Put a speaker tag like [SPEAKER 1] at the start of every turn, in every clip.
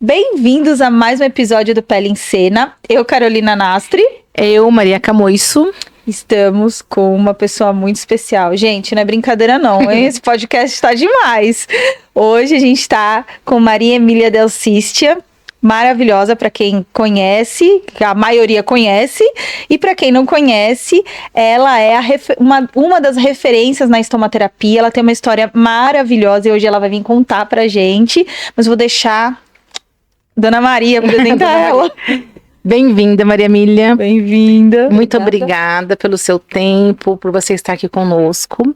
[SPEAKER 1] Bem-vindos a mais um episódio do Pele em Cena. Eu, Carolina Nastri.
[SPEAKER 2] Eu, Maria Camoiço.
[SPEAKER 1] Estamos com uma pessoa muito especial. Gente, não é brincadeira não, hein? Esse podcast está demais. Hoje a gente está com Maria Emília Del Cistia, maravilhosa para quem conhece, a maioria conhece, e para quem não conhece, ela é uma das referências na estomaterapia. Ela tem uma história maravilhosa e hoje ela vai vir contar pra gente, mas vou deixar Dona Maria apresentar ela.
[SPEAKER 2] Bem-vinda, Maria Emília.
[SPEAKER 1] Bem-vinda.
[SPEAKER 2] Muito obrigada pelo seu tempo, por você estar aqui conosco.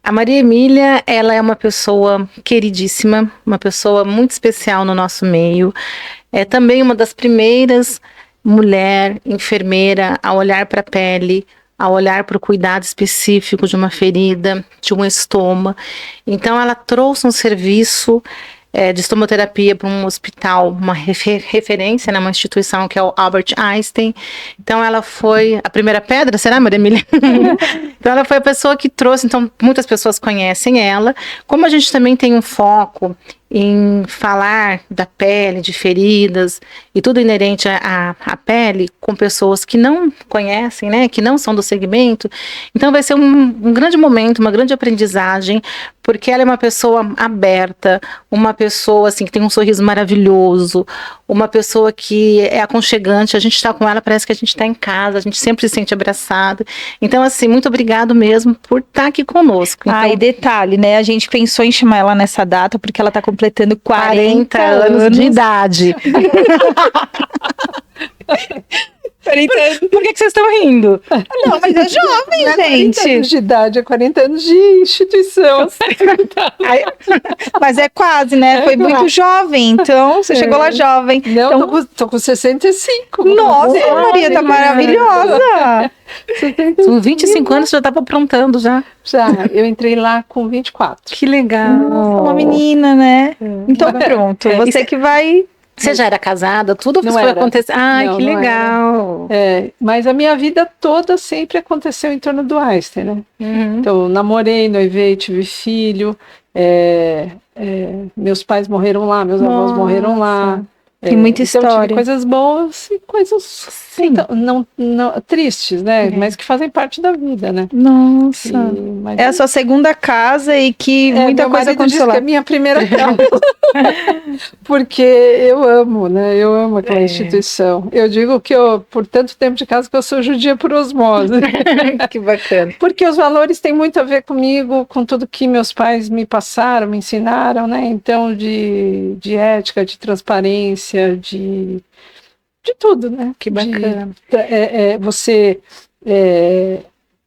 [SPEAKER 2] A Maria Emília, ela é uma pessoa queridíssima, uma pessoa muito especial no nosso meio. É também uma das primeiras mulher enfermeira a olhar para a pele, a olhar para o cuidado específico de uma ferida, de um estoma. Então, ela trouxe um serviço de estomoterapia para um hospital, uma referência, né, uma instituição que é o Albert Einstein. Então ela foi a primeira pedra, será, Maria Emília? Então ela foi a pessoa que trouxe, então muitas pessoas conhecem ela. Como a gente também tem um foco em falar da pele, de feridas e tudo inerente à pele com pessoas que não conhecem, né, que não são do segmento, então vai ser um grande momento, uma grande aprendizagem, porque ela é uma pessoa aberta, uma pessoa assim que tem um sorriso maravilhoso, uma pessoa que é aconchegante. A gente está com ela, parece que a gente está em casa, a gente sempre se sente abraçado. Então assim, muito obrigado mesmo por estar aqui conosco. Então,
[SPEAKER 1] e detalhe, né, a gente pensou em chamar ela nessa data porque ela está completando 40 anos
[SPEAKER 2] de idade.
[SPEAKER 1] 40 anos.
[SPEAKER 2] Por que vocês estão rindo?
[SPEAKER 1] Não, mas é jovem,
[SPEAKER 3] não é
[SPEAKER 1] gente.
[SPEAKER 3] 40 anos de idade, é 40 anos de instituição.
[SPEAKER 1] Mas é quase, né? Foi muito jovem, então você chegou lá jovem.
[SPEAKER 3] Não,
[SPEAKER 1] então,
[SPEAKER 3] tô com 65.
[SPEAKER 1] Nossa, Maria, tá maravilhosa.
[SPEAKER 2] Com 25 anos, você já estava aprontando já.
[SPEAKER 3] Já, eu entrei lá com 24.
[SPEAKER 2] Que legal.
[SPEAKER 1] Nossa, uma menina, né? Então pronto, você que vai...
[SPEAKER 2] Você já era casada? Tudo
[SPEAKER 3] não
[SPEAKER 2] foi
[SPEAKER 3] era.
[SPEAKER 2] acontecer. Ai,
[SPEAKER 3] não,
[SPEAKER 2] que legal.
[SPEAKER 3] Mas a minha vida toda sempre aconteceu em torno do Einstein, né?
[SPEAKER 2] Uhum.
[SPEAKER 3] Então, namorei, noivei, tive filho. Meus pais morreram lá, meus avós morreram lá.
[SPEAKER 1] Tem muita
[SPEAKER 3] então,
[SPEAKER 1] história.
[SPEAKER 3] Tive coisas boas e coisas não, tristes, né? Mas que fazem parte da vida, né?
[SPEAKER 1] Nossa. É a sua segunda casa e que muita coisa aconteceu lá.
[SPEAKER 3] É a minha primeira casa. Porque eu amo, né? Eu amo aquela instituição. Eu digo que por tanto tempo de casa, que eu sou judia por osmose.
[SPEAKER 2] Que bacana.
[SPEAKER 3] Porque os valores têm muito a ver comigo, com tudo que meus pais me passaram, me ensinaram, né? Então, de ética, de transparência, de tudo, né?
[SPEAKER 2] Que bacana.
[SPEAKER 3] Você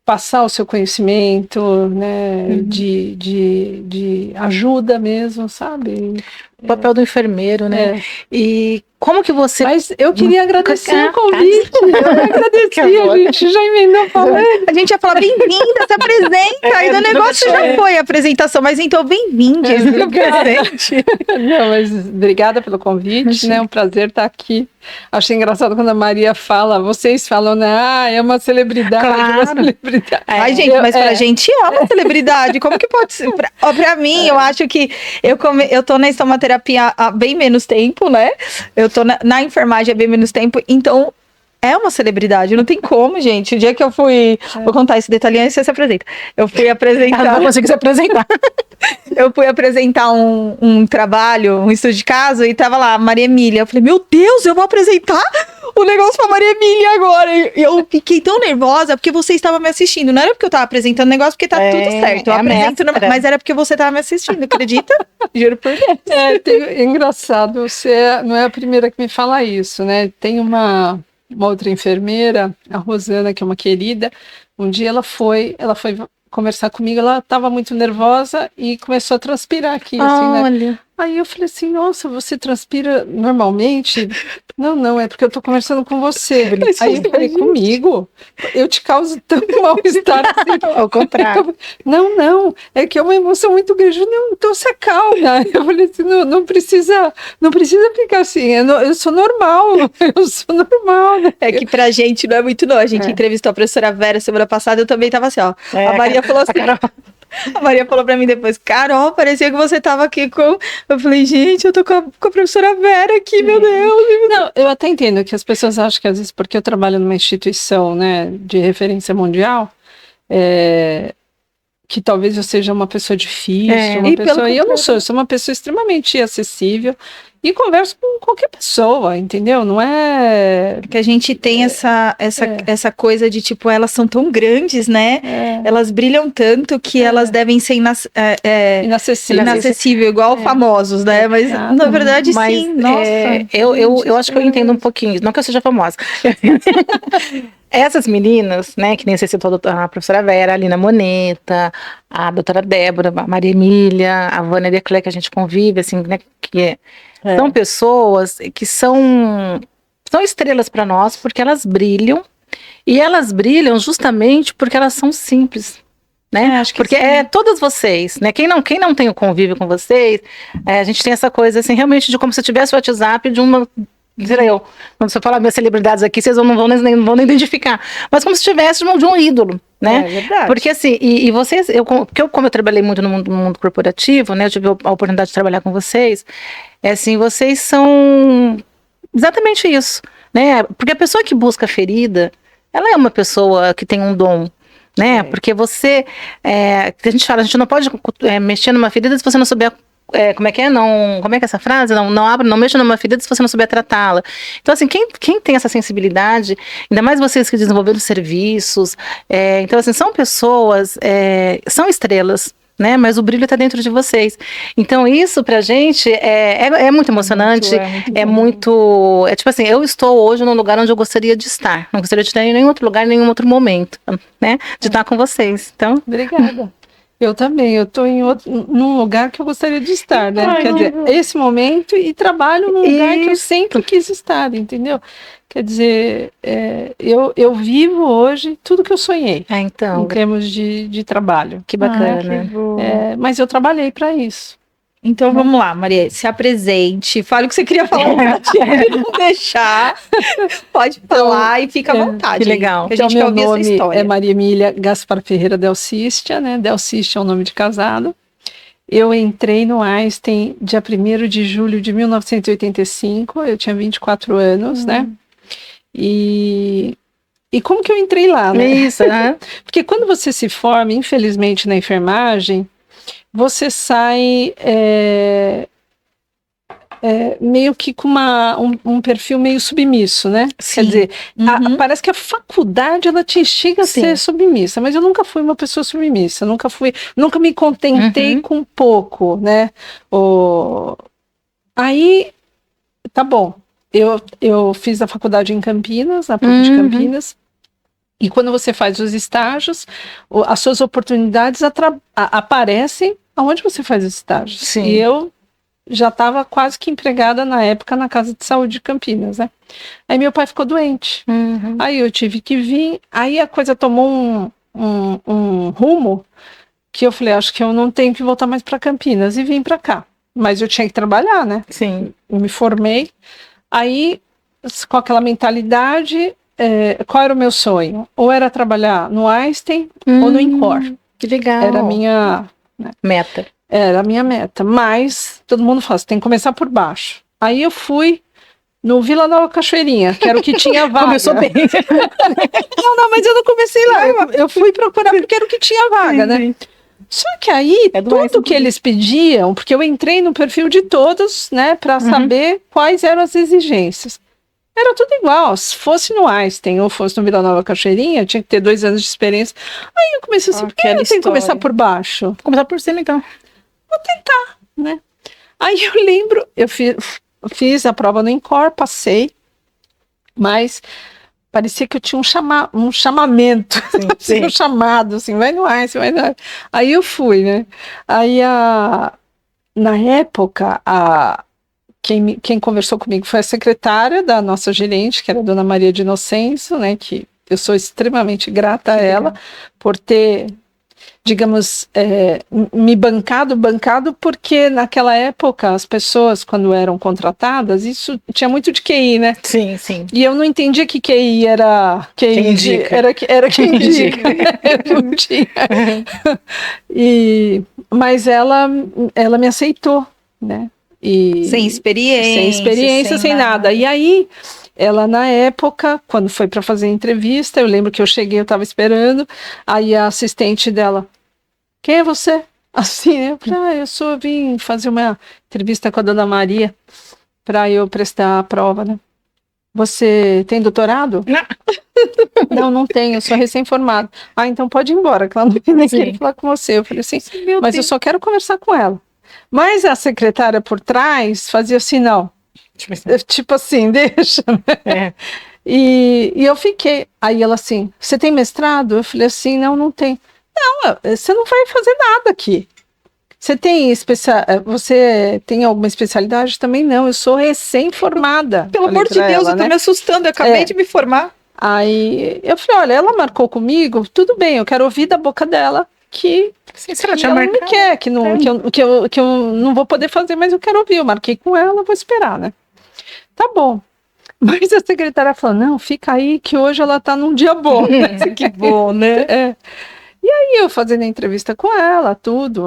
[SPEAKER 3] passar o seu conhecimento, né? De ajuda mesmo, sabe?
[SPEAKER 2] O papel do enfermeiro, né? E como que você...
[SPEAKER 3] Mas eu queria agradecer o convite. Eu agradeci, a gente já emendou falando.
[SPEAKER 1] A gente ia falar bem-vinda, se apresenta. Aí do negócio já foi a apresentação, mas então bem-vinda.
[SPEAKER 3] Presente. Não, mas obrigada pelo convite, né? É um prazer estar aqui. Achei engraçado quando a Maria fala, vocês falam, né? É uma celebridade, uma celebridade.
[SPEAKER 1] Ai, gente, mas pra gente é uma celebridade. Como que pode ser? Pra mim, eu acho que eu tô na estomaterapia há bem menos tempo, né? Eu tô na enfermagem há bem menos tempo, então é uma celebridade, não tem como, gente. O dia que eu fui... Vou contar esse detalhinho, aí você se apresenta. Eu fui apresentar...
[SPEAKER 2] Ela não consegue se apresentar.
[SPEAKER 1] Eu fui apresentar um trabalho, um estudo de caso, e tava lá, Maria Emília. Eu falei, meu Deus, eu vou apresentar o negócio pra Maria Emília agora. E eu fiquei tão nervosa porque você estava me assistindo. Não era porque eu tava apresentando o negócio, porque tá tudo certo. Eu apresento, mas era porque você tava me assistindo, acredita? Juro por Deus.
[SPEAKER 3] É engraçado, você não é a primeira que me fala isso, né? Tem uma outra enfermeira, a Rosana, que é uma querida. Um dia ela foi conversar comigo, ela estava muito nervosa e começou a transpirar aqui, assim, né? Aí eu falei assim, nossa, você transpira normalmente? Não, é porque eu tô conversando com você. Aí eu falei, comigo? Eu te causo tanto mal-estar assim.
[SPEAKER 2] Ao contrário.
[SPEAKER 3] Não, é que é uma emoção muito grande. Não, então se acalma. Eu falei assim, não precisa ficar assim, eu sou normal, né?
[SPEAKER 1] É que pra gente não é muito não. A gente entrevistou a professora Vera semana passada, eu também tava assim, ó. A Maria falou assim, a Maria falou pra mim depois, Carol, parecia que você tava aqui com... Eu falei, gente, eu tô com a professora Vera aqui, meu Deus.
[SPEAKER 3] Não, eu até entendo que as pessoas acham que às vezes porque eu trabalho numa instituição, né, de referência mundial, que talvez eu seja uma pessoa difícil, e eu não sou, eu sou uma pessoa extremamente acessível e converso com qualquer pessoa, entendeu? Não é...
[SPEAKER 1] Que a gente tem essa coisa de, tipo, elas são tão grandes, né? Elas brilham tanto que elas devem ser inacessível, igual famosos, né? Mas, na verdade, sim. Nossa.
[SPEAKER 2] Eu acho que eu entendo um pouquinho, não que eu seja famosa. Essas meninas, né, que nem você citou a professora Vera, a Lina Moneta, a doutora Débora, a Maria Emília, a Vânia Declerc, que a gente convive, assim, né, são pessoas que são estrelas para nós, porque elas brilham, e elas brilham justamente porque elas são simples, né?
[SPEAKER 1] Acho que
[SPEAKER 2] porque todas vocês, né? Quem não tem o convívio com vocês, a gente tem essa coisa, assim, realmente de como se tivesse o WhatsApp de uma... Quando você fala minhas celebridades aqui, vocês não vão nem identificar. Mas como se tivesse de um ídolo, né?
[SPEAKER 1] É verdade.
[SPEAKER 2] Porque assim, e vocês, como eu trabalhei muito no mundo corporativo, né? Eu tive a oportunidade de trabalhar com vocês. Assim, vocês são exatamente isso, né? Porque a pessoa que busca a ferida, ela é uma pessoa que tem um dom, né? Porque você, a gente fala, a gente não pode mexer numa ferida se você não souber como é que é? Como é que é essa frase? Não mexa numa ferida se você não souber tratá-la. Então, assim, quem tem essa sensibilidade, ainda mais vocês que desenvolveram serviços, então, assim, são pessoas, são estrelas, né? Mas o brilho está dentro de vocês. Então, isso pra gente é muito emocionante, é tipo assim, eu estou hoje num lugar onde eu gostaria de estar. Não gostaria de estar em nenhum outro lugar, em nenhum outro momento, né? De estar com vocês. Então,
[SPEAKER 3] obrigada. Eu também, eu estou num lugar que eu gostaria de estar, né? Quer dizer, esse momento, e trabalho num lugar que eu sempre quis estar, entendeu? Quer dizer, eu vivo hoje tudo que eu sonhei,
[SPEAKER 2] então,
[SPEAKER 3] em termos de trabalho.
[SPEAKER 2] Que bacana.
[SPEAKER 3] Mas eu trabalhei para isso.
[SPEAKER 1] Então vamos lá, Maria, se apresente, fale o que você queria falar, não deixar, pode falar e fica à vontade.
[SPEAKER 2] Que legal.
[SPEAKER 1] Que a gente quer ouvir essa história.
[SPEAKER 3] É Maria Emília Gaspar Ferreira Delcístia, né? Delcístia é o nome de casado. Eu entrei no Einstein dia 1º de julho de 1985, eu tinha 24 anos, né? E como que eu entrei lá, né?
[SPEAKER 2] Isso, né?
[SPEAKER 3] Porque quando você se forma, infelizmente, na enfermagem, você sai meio que com um perfil meio submisso, né?
[SPEAKER 1] Sim.
[SPEAKER 3] Quer dizer, parece que a faculdade ela te instiga a ser submissa, mas eu nunca fui uma pessoa submissa, nunca me contentei com pouco, né? Aí, tá bom, eu fiz a faculdade em Campinas, na PUC de Campinas. E quando você faz os estágios, as suas oportunidades aparecem aonde você faz os estágios.
[SPEAKER 2] Sim.
[SPEAKER 3] E eu já estava quase que empregada na época na Casa de Saúde de Campinas, né? Aí meu pai ficou doente. Aí eu tive que vir. Aí a coisa tomou um rumo que eu falei, acho que eu não tenho que voltar mais para Campinas. E vim para cá. Mas eu tinha que trabalhar, né?
[SPEAKER 2] Sim.
[SPEAKER 3] Eu me formei. Aí, com aquela mentalidade... qual era o meu sonho? Ou era trabalhar no Einstein ou no Incor.
[SPEAKER 2] Que legal.
[SPEAKER 3] Era a minha
[SPEAKER 2] meta.
[SPEAKER 3] Era a minha meta. Mas todo mundo fala, você tem que começar por baixo. Aí eu fui no Vila Nova Cachoeirinha, que era o que tinha vaga.
[SPEAKER 2] Começou bem.
[SPEAKER 3] Não, mas eu não comecei lá. Eu fui procurar porque era o que tinha vaga, né? Só que aí, tudo que eles pediam, porque eu entrei no perfil de todos, né, para saber quais eram as exigências. Era tudo igual, se fosse no Einstein ou fosse no Vila Nova Cachoeirinha, tinha que ter 2 anos de experiência. Aí eu comecei assim, por que eu tenho que começar por baixo?
[SPEAKER 2] Vou começar por cima, então.
[SPEAKER 3] Vou tentar, né? Aí eu lembro, eu fiz a prova no Incor, passei, mas parecia que eu tinha um chamamento, um chamado, assim, vai no Einstein, vai no Einstein. Aí eu fui, né? Aí na época, quem conversou comigo foi a secretária da nossa gerente, que era a dona Maria de Inocêncio, né, que eu sou extremamente grata a ela por ter, digamos, me bancado, porque naquela época as pessoas, quando eram contratadas, isso tinha muito de QI, né?
[SPEAKER 2] Sim, sim.
[SPEAKER 3] E eu não entendia que QI era QI,
[SPEAKER 2] Quem indica.
[SPEAKER 3] era quem indica. Eu não tinha. Mas ela me aceitou, né?
[SPEAKER 1] Sem experiência,
[SPEAKER 3] Sem nada. E aí, ela na época, quando foi para fazer a entrevista, eu lembro que eu cheguei, eu estava esperando, aí a assistente dela, quem é você? Assim, né? Eu falei, eu vim fazer uma entrevista com a dona Maria para eu prestar a prova, né? Você tem doutorado? Não, não tenho, eu sou recém-formada. Ah, então pode ir embora, que ela não nem queria falar com você. Eu falei assim, mas eu só quero conversar com ela. Mas a secretária por trás fazia assim, não. Tipo assim, deixa. Né? E eu fiquei. Aí ela assim, você tem mestrado? Eu falei assim, não tenho. Não, você não vai fazer nada aqui. Você tem alguma especialidade? Também não, eu sou recém-formada.
[SPEAKER 1] Pelo amor de Deus, eu tô me assustando, eu acabei de me formar.
[SPEAKER 3] Aí eu falei, olha, ela marcou comigo, tudo bem, eu quero ouvir da boca dela que ela não me quer, que eu não vou poder fazer, mas eu quero ouvir. Eu marquei com ela, vou esperar, né? Tá bom. Mas a secretária falou, não, fica aí que hoje ela tá num dia bom. Né?
[SPEAKER 1] Que bom, né?
[SPEAKER 3] E aí eu fazendo a entrevista com ela, tudo.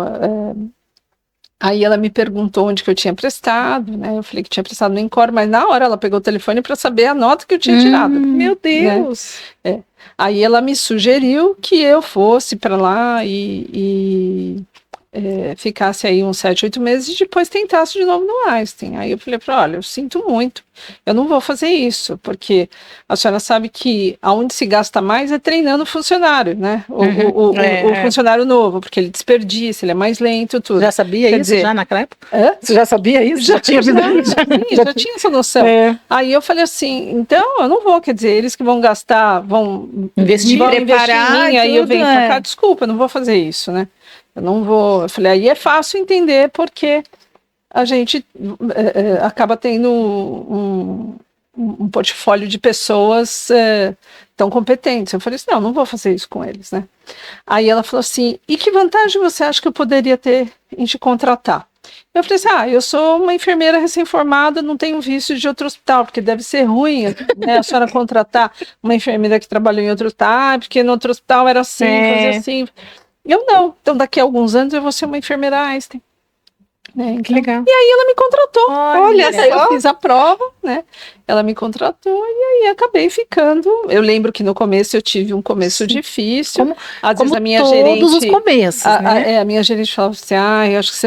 [SPEAKER 3] Aí ela me perguntou onde que eu tinha prestado, né? Eu falei que tinha prestado no Incor, mas na hora ela pegou o telefone para saber a nota que eu tinha tirado.
[SPEAKER 1] Meu Deus!
[SPEAKER 3] Né? Aí ela me sugeriu que eu fosse para lá e ficasse aí uns 7, 8 meses e depois tentasse de novo no Einstein. Aí eu falei para ela, olha, eu sinto muito, eu não vou fazer isso, porque a senhora sabe que aonde se gasta mais é treinando o funcionário, né? O funcionário novo, porque ele desperdiça, ele é mais lento, tudo.
[SPEAKER 2] Já sabia isso já naquela época?
[SPEAKER 3] Você já sabia isso? Já tinha essa noção. Aí eu falei assim, então eu não vou, quer dizer, eles que vão gastar, vão investir em mim, aí eu venho pra cá, desculpa, eu não vou fazer isso, né? Eu não vou. Eu falei, aí é fácil entender porque a gente acaba tendo um portfólio de pessoas tão competentes. Eu falei assim, não vou fazer isso com eles, né? Aí ela falou assim, e que vantagem você acha que eu poderia ter em te contratar? Eu falei assim, eu sou uma enfermeira recém-formada, não tenho visto de outro hospital, porque deve ser ruim, né, a senhora contratar uma enfermeira que trabalhou em outro hospital, porque no outro hospital era assim, fazia assim. Eu não. Então, daqui a alguns anos eu vou ser uma enfermeira Einstein. Né? Então,
[SPEAKER 2] que legal.
[SPEAKER 3] E aí ela me contratou.
[SPEAKER 1] Olha só.
[SPEAKER 3] Eu fiz a prova, né? Ela me contratou e aí acabei ficando. Eu lembro que no começo eu tive um começo difícil. Às vezes a minha gerente.
[SPEAKER 2] Todos os começos.
[SPEAKER 3] A minha gerente falava assim: eu acho que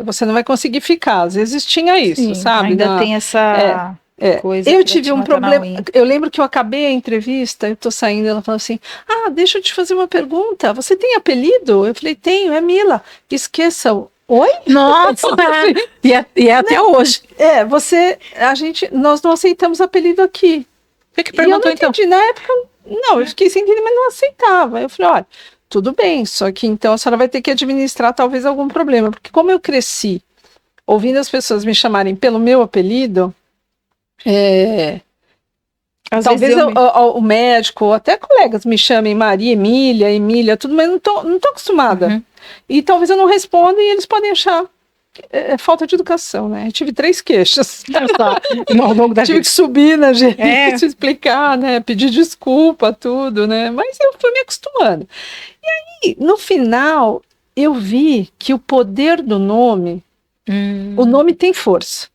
[SPEAKER 3] você não vai conseguir ficar. Às vezes tinha isso, sabe?
[SPEAKER 1] Ainda tem essa. Coisa
[SPEAKER 3] eu tive um problema. Eu lembro que eu acabei a entrevista, eu tô saindo, ela falou assim: deixa eu te fazer uma pergunta. Você tem apelido? Eu falei, tenho, é Mila. Esqueça o. Oi?
[SPEAKER 2] Nossa! e é até hoje.
[SPEAKER 3] Nós não aceitamos apelido aqui.
[SPEAKER 2] O que perguntou,
[SPEAKER 3] eu não entendi. Na época, eu fiquei sem entender, mas não aceitava. Eu falei, olha, tudo bem, só que então a senhora vai ter que administrar talvez algum problema, porque como eu cresci ouvindo as pessoas me chamarem pelo meu apelido, talvez o médico, ou até colegas me chamem Maria, Emília, tudo, mas não tô acostumada. E talvez eu não responda e eles podem achar falta de educação, né? Eu tive 3 queixas. Tive que subir na gerência, explicar, né? Pedir desculpa, tudo, né? Mas eu fui me acostumando. E aí, no final, eu vi que o poder do nome, o nome tem força.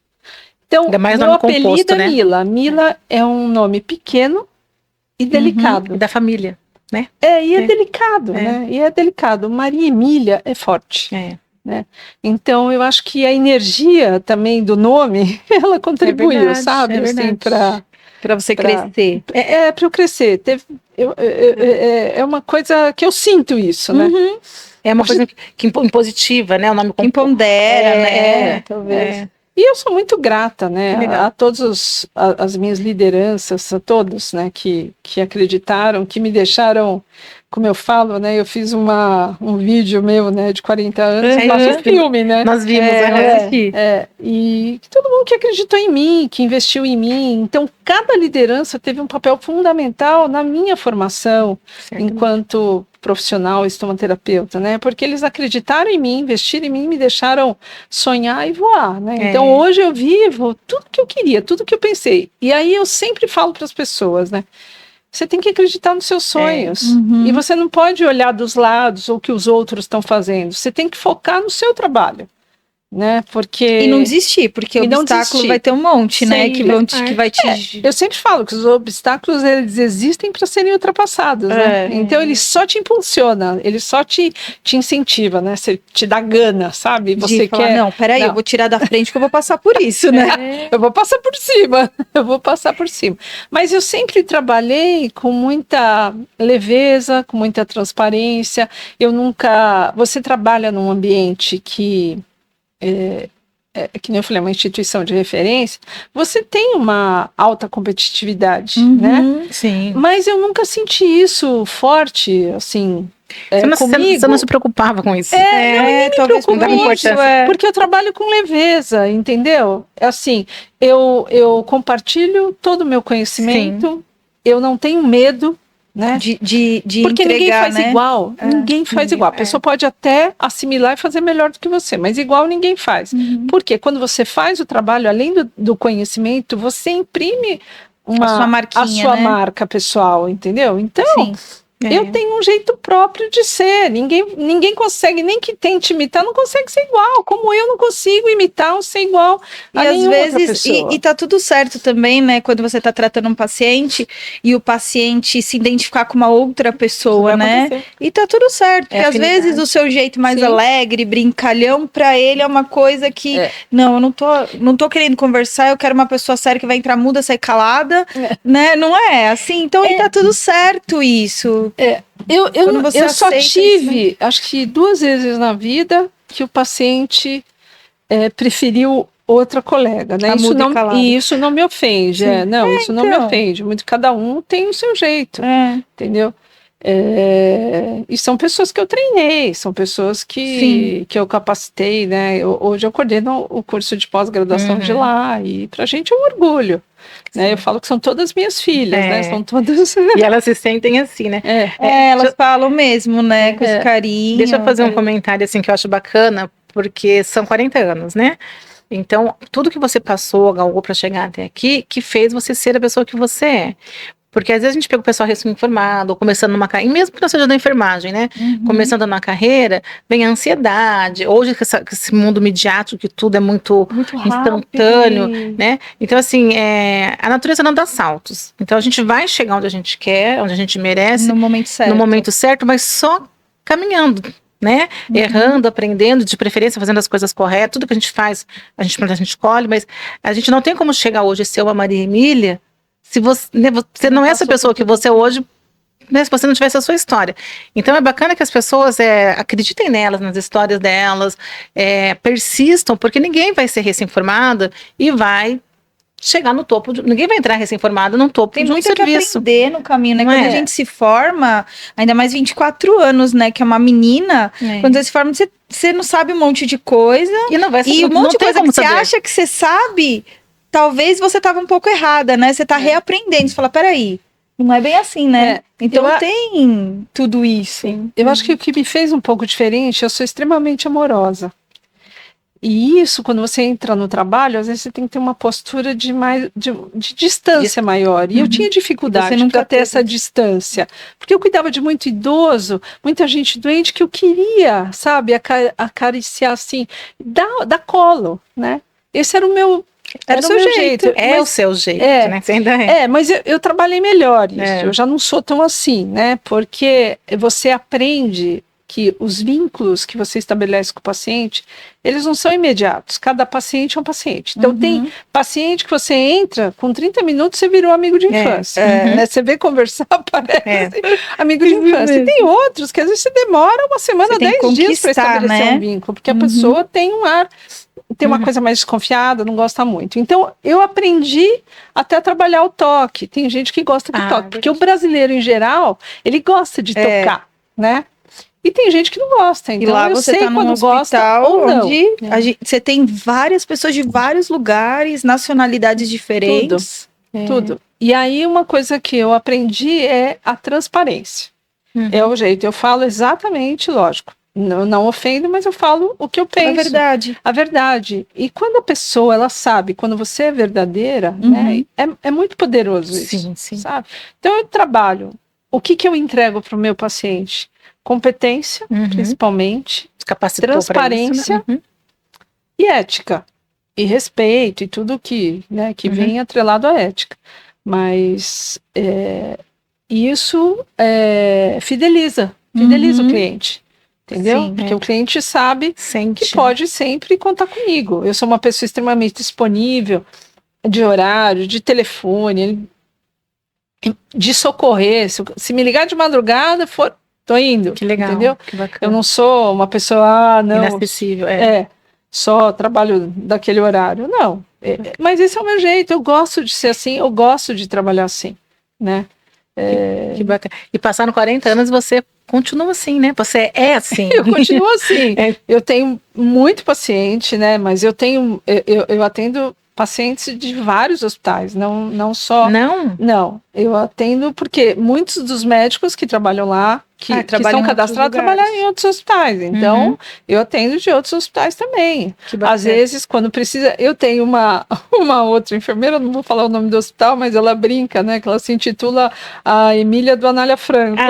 [SPEAKER 3] Então, meu apelido composto, é Mila. Mila é um nome pequeno e delicado.
[SPEAKER 2] E da família, né?
[SPEAKER 3] E é delicado, né? E é delicado. Maria Emília é forte. Né? Então, eu acho que a energia também do nome, ela contribuiu,
[SPEAKER 1] verdade,
[SPEAKER 3] sabe? Assim,
[SPEAKER 1] para você crescer.
[SPEAKER 3] Para eu crescer. É uma coisa que eu sinto isso, né?
[SPEAKER 2] É uma coisa que impositiva, né? O nome
[SPEAKER 1] que impondera, né? Talvez.
[SPEAKER 3] E eu sou muito grata, né, a todos as minhas lideranças, a todos, né, que acreditaram, que me deixaram como eu falo, né? Eu fiz um vídeo meu, né, de 40 anos, faço um filme, né?
[SPEAKER 2] Nós vimos,
[SPEAKER 3] E todo mundo que acreditou em mim, que investiu em mim. Então, cada liderança teve um papel fundamental na minha formação enquanto profissional estomaterapeuta, né? Porque eles acreditaram em mim, investiram em mim, me deixaram sonhar e voar, né? Então, hoje eu vivo tudo que eu queria, tudo que eu pensei. E aí eu sempre falo para as pessoas, né? Você tem que acreditar nos seus sonhos. E você não pode olhar dos lados ou o que os outros estão fazendo. Você tem que focar no seu trabalho, né?
[SPEAKER 1] E não desistir, porque o obstáculo vai ter um monte, né? Que vai te...
[SPEAKER 3] Eu sempre falo que os obstáculos, eles existem para serem ultrapassados, né? Então, ele só te impulsiona, ele só te incentiva, né? Você te dá gana, sabe? Você
[SPEAKER 1] falar,
[SPEAKER 3] quer...
[SPEAKER 1] Não, peraí, eu vou tirar da frente que eu vou passar por isso, né?
[SPEAKER 3] Eu vou passar por cima, Mas eu sempre trabalhei com muita leveza, com muita transparência. Você trabalha num ambiente que que nem eu falei, uma instituição de referência, você tem uma alta competitividade, né?
[SPEAKER 2] Sim.
[SPEAKER 3] Mas eu nunca senti isso forte, assim, comigo.
[SPEAKER 2] Você não se preocupava com isso.
[SPEAKER 3] Não me preocupo com isso, porque eu trabalho com leveza, entendeu? Assim, eu compartilho todo o meu conhecimento, eu não tenho medo, né?
[SPEAKER 1] De
[SPEAKER 3] porque
[SPEAKER 1] entregar,
[SPEAKER 3] ninguém faz
[SPEAKER 1] né?
[SPEAKER 3] igual. Ninguém faz igual. A pessoa pode até assimilar e fazer melhor do que você, mas igual ninguém faz. Porque quando você faz o trabalho, além do conhecimento, você imprime
[SPEAKER 1] a sua marquinha,
[SPEAKER 3] a sua marca pessoal, entendeu? Então, eu tenho um jeito próprio de ser. Ninguém consegue, nem que tente imitar, não consegue ser igual. Como eu não consigo imitar ou ser igual a nenhuma outra pessoa.
[SPEAKER 1] E tá tudo certo também, né? Quando você tá tratando um paciente e o paciente se identificar com uma outra pessoa, né? E tá tudo certo. Porque às vezes o seu jeito mais alegre, brincalhão, pra ele é uma coisa que... Não, eu não tô querendo conversar, eu quero uma pessoa séria que vai entrar muda, sair calada, né? Não é assim? Então tá tudo certo isso.
[SPEAKER 3] Eu só tive, acho que 2 vezes na vida, que o paciente preferiu outra colega, né? Isso não me ofende, isso não me ofende. Muito, cada um tem o seu jeito, entendeu? E são pessoas que eu treinei, são pessoas que eu capacitei, né? Hoje eu coordeno o curso de pós-graduação de lá, e pra gente é um orgulho. Né? Eu falo que são todas minhas filhas, né? São todas...
[SPEAKER 2] E elas se sentem assim, né?
[SPEAKER 1] Elas falam mesmo, né? Com esse carinho.
[SPEAKER 2] Deixa eu fazer um comentário assim que eu acho bacana, porque são 40 anos, né? Então, tudo que você passou, galgou para chegar até aqui, que fez você ser a pessoa que você é. Porque às vezes a gente pega o pessoal recém-formado, ou começando numa carreira, mesmo que não seja da enfermagem, né? Começando numa carreira, vem a ansiedade. Hoje, com esse mundo midiático, que tudo é muito instantâneo, né? Então, assim, a natureza não dá saltos. Então, a gente vai chegar onde a gente quer, onde a gente merece.
[SPEAKER 1] No momento certo.
[SPEAKER 2] No momento certo, mas só caminhando, né? Errando, aprendendo, de preferência fazendo as coisas corretas. Tudo que a gente faz, a gente colhe, mas a gente não tem como chegar hoje a ser uma Maria Emília se você não é essa pessoa que você é hoje, né, se você não tivesse a sua história. Então é bacana que as pessoas acreditem nelas, nas histórias delas, persistam, porque ninguém vai ser recém-formada e vai chegar no topo, ninguém vai entrar recém-formada no topo de um serviço. Tem muito que
[SPEAKER 1] aprender no caminho, né? Quando a gente se forma, ainda mais 24 anos, né, que é uma menina, quando você se forma, você não sabe um monte de coisa,
[SPEAKER 2] e não vai
[SPEAKER 1] um monte de coisa que você acha que você sabe... Talvez você estava um pouco errada, né? Você está reaprendendo. Você fala, peraí, não é bem assim, né? Então tem tudo isso.
[SPEAKER 3] Eu acho que o que me fez um pouco diferente, eu sou extremamente amorosa. E isso, quando você entra no trabalho, às vezes você tem que ter uma postura de distância maior. E eu tinha dificuldade para ter essa distância. Porque eu cuidava de muito idoso, muita gente doente que eu queria, sabe, acariciar assim, dar colo, né? Esse era o meu...
[SPEAKER 1] Era o seu jeito.
[SPEAKER 2] O seu jeito, né? Você ainda
[SPEAKER 3] mas eu trabalhei melhor isso. Eu já não sou tão assim, né? Porque você aprende que os vínculos que você estabelece com o paciente, eles não são imediatos. Cada paciente é um paciente. Então, tem paciente que você entra, com 30 minutos você virou amigo de infância. Né? Você vê conversar, parece amigo de infância. E tem outros que às vezes você demora uma semana, 10 dias para estabelecer um vínculo, porque a pessoa tem um ar... Tem uma coisa mais desconfiada, não gosta muito. Então, eu aprendi até a trabalhar o toque. Tem gente que gosta de toque, porque o brasileiro, em geral, ele gosta de tocar, né? E tem gente que não gosta. Então,
[SPEAKER 1] e lá você tá num hospital onde você tem várias pessoas de vários lugares, nacionalidades diferentes.
[SPEAKER 3] Tudo. E aí, uma coisa que eu aprendi é a transparência. É o jeito. Eu falo exatamente, lógico. Não ofendo, mas eu falo o que eu penso. A verdade. E quando a pessoa, ela sabe, quando você é verdadeira, né, é muito poderoso isso, sabe? Então eu trabalho. O que eu entrego para o meu paciente? Competência, principalmente, transparência e ética. E respeito, e tudo que vem atrelado à ética. Mas isso fideliza o cliente. Entendeu?
[SPEAKER 2] Sim,
[SPEAKER 3] porque o cliente sabe que pode sempre contar comigo. Eu sou uma pessoa extremamente disponível, de horário, de telefone, de socorrer. Se me ligar de madrugada, tô indo.
[SPEAKER 2] Que legal.
[SPEAKER 3] Entendeu?
[SPEAKER 2] Que bacana.
[SPEAKER 3] Eu não sou uma pessoa,
[SPEAKER 2] inacessível.
[SPEAKER 3] Só trabalho daquele horário. Não. Mas esse é o meu jeito. Eu gosto de ser assim, eu gosto de trabalhar assim, né?
[SPEAKER 2] Que bacana. E passaram 40 anos, você continua assim, né? Você é assim.
[SPEAKER 3] Eu continuo assim. Eu tenho muito paciente, né? Mas eu atendo pacientes de vários hospitais, não só... Não, eu atendo porque muitos dos médicos que trabalham lá, que são cadastrados, trabalham em outros hospitais. Então, eu atendo de outros hospitais também. Às vezes, quando precisa... Eu tenho uma outra enfermeira, não vou falar o nome do hospital, mas ela brinca, né? Que ela se intitula a Emília do Anália Franco.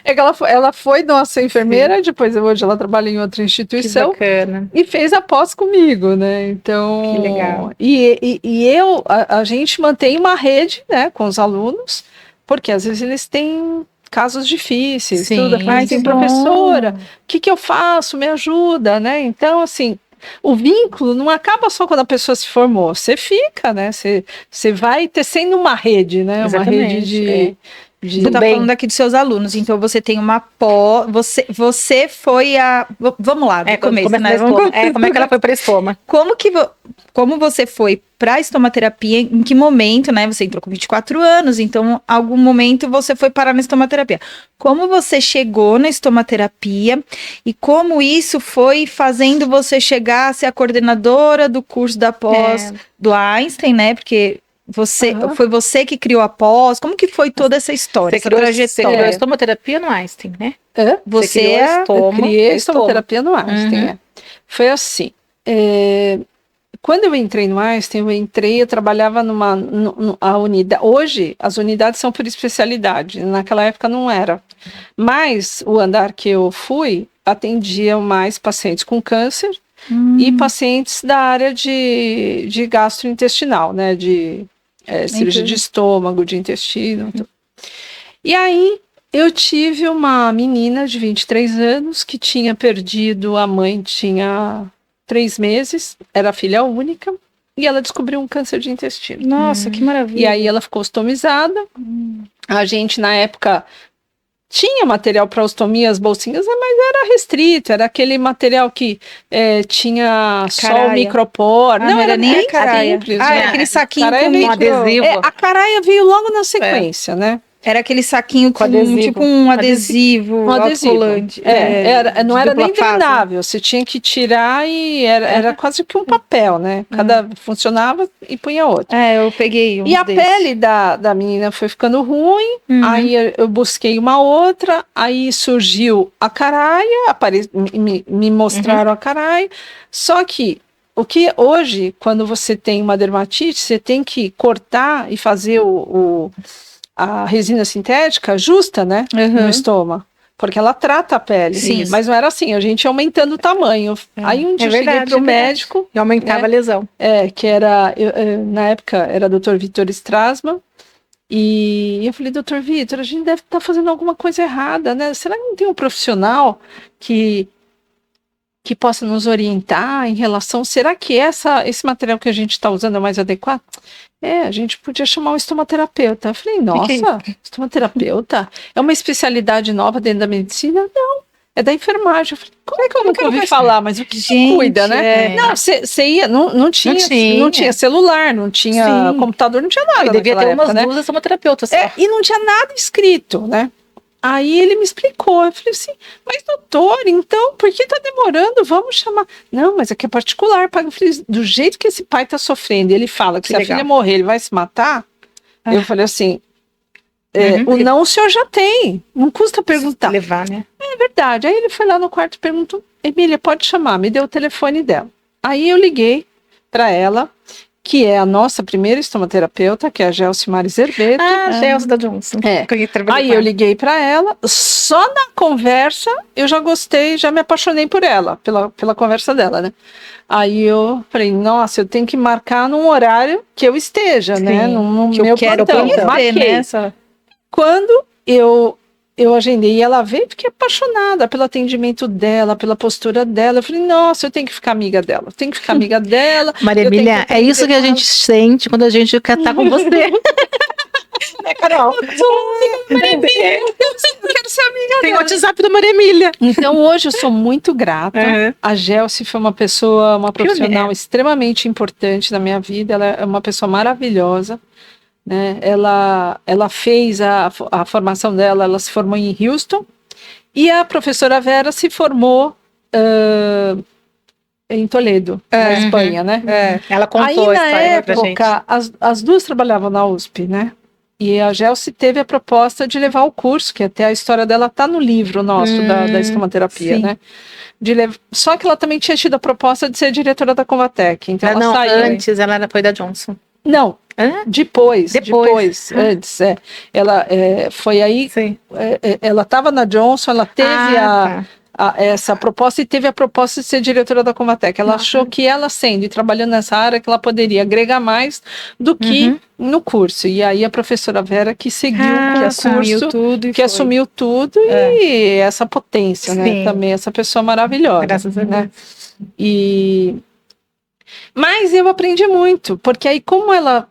[SPEAKER 3] É que ela foi nossa enfermeira, depois hoje ela trabalha em outra instituição.
[SPEAKER 2] Que bacana.
[SPEAKER 3] E fez a pós comigo, né? Então...
[SPEAKER 2] Que legal.
[SPEAKER 3] A gente mantém uma rede, né? Com os alunos, porque às vezes eles têm casos difíceis, tudo. Tem professora, o que eu faço? Me ajuda, né? Então, assim, o vínculo não acaba só quando a pessoa se formou. Você fica, né? Você vai tecendo uma rede, né?
[SPEAKER 2] Exatamente.
[SPEAKER 3] Uma rede
[SPEAKER 1] Você tá falando aqui dos seus alunos, então você tem uma pós, você foi a... Vamos lá, do começo, né?
[SPEAKER 2] Como é que ela foi para a estoma?
[SPEAKER 1] Como você foi para a estomaterapia, em que momento, né? Você entrou com 24 anos, então, algum momento você foi parar na estomaterapia. Como você chegou na estomaterapia e como isso foi fazendo você chegar a ser a coordenadora do curso da pós do Einstein, né? Porque... Foi você que criou a pós? Como que foi toda essa história, essa trajetória?
[SPEAKER 2] Você criou a estomaterapia no Einstein, né?
[SPEAKER 3] Eu criei a estomaterapia no Einstein. Foi assim. Quando eu entrei no Einstein, eu trabalhava numa unidade. Hoje, as unidades são por especialidade. Naquela época não era. Mas o andar que eu fui atendia mais pacientes com câncer e pacientes da área de gastrointestinal, né? De cirurgia de estômago, de intestino. E aí, eu tive uma menina de 23 anos que tinha perdido a mãe, tinha 3 meses, era filha única, e ela descobriu um câncer de intestino.
[SPEAKER 1] Nossa, que maravilha.
[SPEAKER 3] E aí ela ficou ostomizada. A gente, na época, tinha material para ostomia, as bolsinhas, mas era restrito, era aquele material que tinha só o micropor.
[SPEAKER 1] Não era nem a caraia.
[SPEAKER 3] Simples,
[SPEAKER 1] era aquele saquinho
[SPEAKER 2] com adesivo.
[SPEAKER 3] A caraia veio logo na sequência, né?
[SPEAKER 1] Era aquele saquinho com
[SPEAKER 2] adesivo.
[SPEAKER 1] Tipo um adesivo autocolante.
[SPEAKER 3] Não era nem drenável, você tinha que tirar e era quase que um papel, né? Cada funcionava e punha outro.
[SPEAKER 1] Eu peguei um
[SPEAKER 3] E a pele da menina foi ficando ruim, aí eu busquei uma outra, aí surgiu a caraia, me mostraram a caraia, só que o que hoje, quando você tem uma dermatite, você tem que cortar e fazer a resina sintética justa, né, no estômago, porque ela trata a pele.
[SPEAKER 1] Sim.
[SPEAKER 3] Mas não era assim, a gente ia aumentando o tamanho. Aí um dia eu cheguei para o médico...
[SPEAKER 2] E aumentava a lesão.
[SPEAKER 3] Que era, na época, era Dr. Vitor Strasman, E eu falei, doutor Vitor, a gente deve estar fazendo alguma coisa errada, né? Será que não tem um profissional que possa nos orientar em relação, será que esse material que a gente está usando é mais adequado? A gente podia chamar um estomaterapeuta. Eu falei, nossa, estomaterapeuta? É uma especialidade nova dentro da medicina? Não, é da enfermagem. Eu falei, como é que eu nunca ouvi falar? Mas o que cuida, né? Não, você ia, não tinha celular, não tinha computador, não tinha nada.
[SPEAKER 2] Devia ter
[SPEAKER 3] época,
[SPEAKER 2] umas duas estomaterapeutas só.
[SPEAKER 3] E não tinha nada escrito, né? Aí ele me explicou, eu falei assim, mas doutor, então, por que tá demorando? Vamos chamar. Não, mas aqui é particular. Eu falei, do jeito que esse pai tá sofrendo, ele fala que se a filha morrer, ele vai se matar. Eu falei assim, o não o senhor já tem, não custa perguntar.
[SPEAKER 2] Levar, né?
[SPEAKER 3] É verdade. Aí ele foi lá no quarto e perguntou, Emília, pode chamar, me deu o telefone dela. Aí eu liguei para ela, que é a nossa primeira estomaterapeuta, que é a Gelsimar Zerbeto.
[SPEAKER 2] Gelsi da Johnson.
[SPEAKER 3] Aí eu liguei para ela, só na conversa eu já gostei, já me apaixonei por ela, pela conversa dela, né? Aí eu falei, nossa, eu tenho que marcar num horário que eu esteja, né? No
[SPEAKER 1] que
[SPEAKER 3] meu
[SPEAKER 1] eu quero
[SPEAKER 3] plantão.
[SPEAKER 1] conhecer, né?
[SPEAKER 3] Quando eu agendei e ela veio, fiquei apaixonada pelo atendimento dela, pela postura dela. Eu falei, nossa, eu tenho que ficar amiga dela.
[SPEAKER 2] Maria Emília, é isso que a gente sente quando a gente quer estar com você.
[SPEAKER 3] Né, Carol? Eu quero ser amiga
[SPEAKER 2] Tem
[SPEAKER 3] dela.
[SPEAKER 2] o WhatsApp da Maria Emília.
[SPEAKER 3] Então, hoje eu sou muito grata. A Gelsi foi uma profissional extremamente importante na minha vida. Ela é uma pessoa maravilhosa. Né? Ela fez a formação dela, ela se formou em Houston, e a professora Vera se formou em Toledo, na Espanha, né?
[SPEAKER 2] Ela contou
[SPEAKER 3] aí,
[SPEAKER 2] a
[SPEAKER 3] na
[SPEAKER 2] história pra gente.
[SPEAKER 3] época, as duas trabalhavam na USP, né? E a Gelsi teve a proposta de levar o curso, que até a história dela tá no livro nosso, da estomaterapia,
[SPEAKER 1] sim.
[SPEAKER 3] né? Só que ela também tinha tido a proposta de ser diretora da Convatec. Então ela saiu.
[SPEAKER 2] Antes ela foi da Johnson.
[SPEAKER 3] Não, depois, antes, ela foi aí, ela estava na Johnson, ela teve essa proposta e teve a proposta de ser diretora da Convatec. Ela achou que ela sendo e trabalhando nessa área, que ela poderia agregar mais do que no curso. E aí a professora Vera que seguiu que assumiu tudo e essa potência, né? Também essa pessoa maravilhosa.
[SPEAKER 2] Graças a Deus.
[SPEAKER 3] Né? Mas eu aprendi muito, porque aí como ela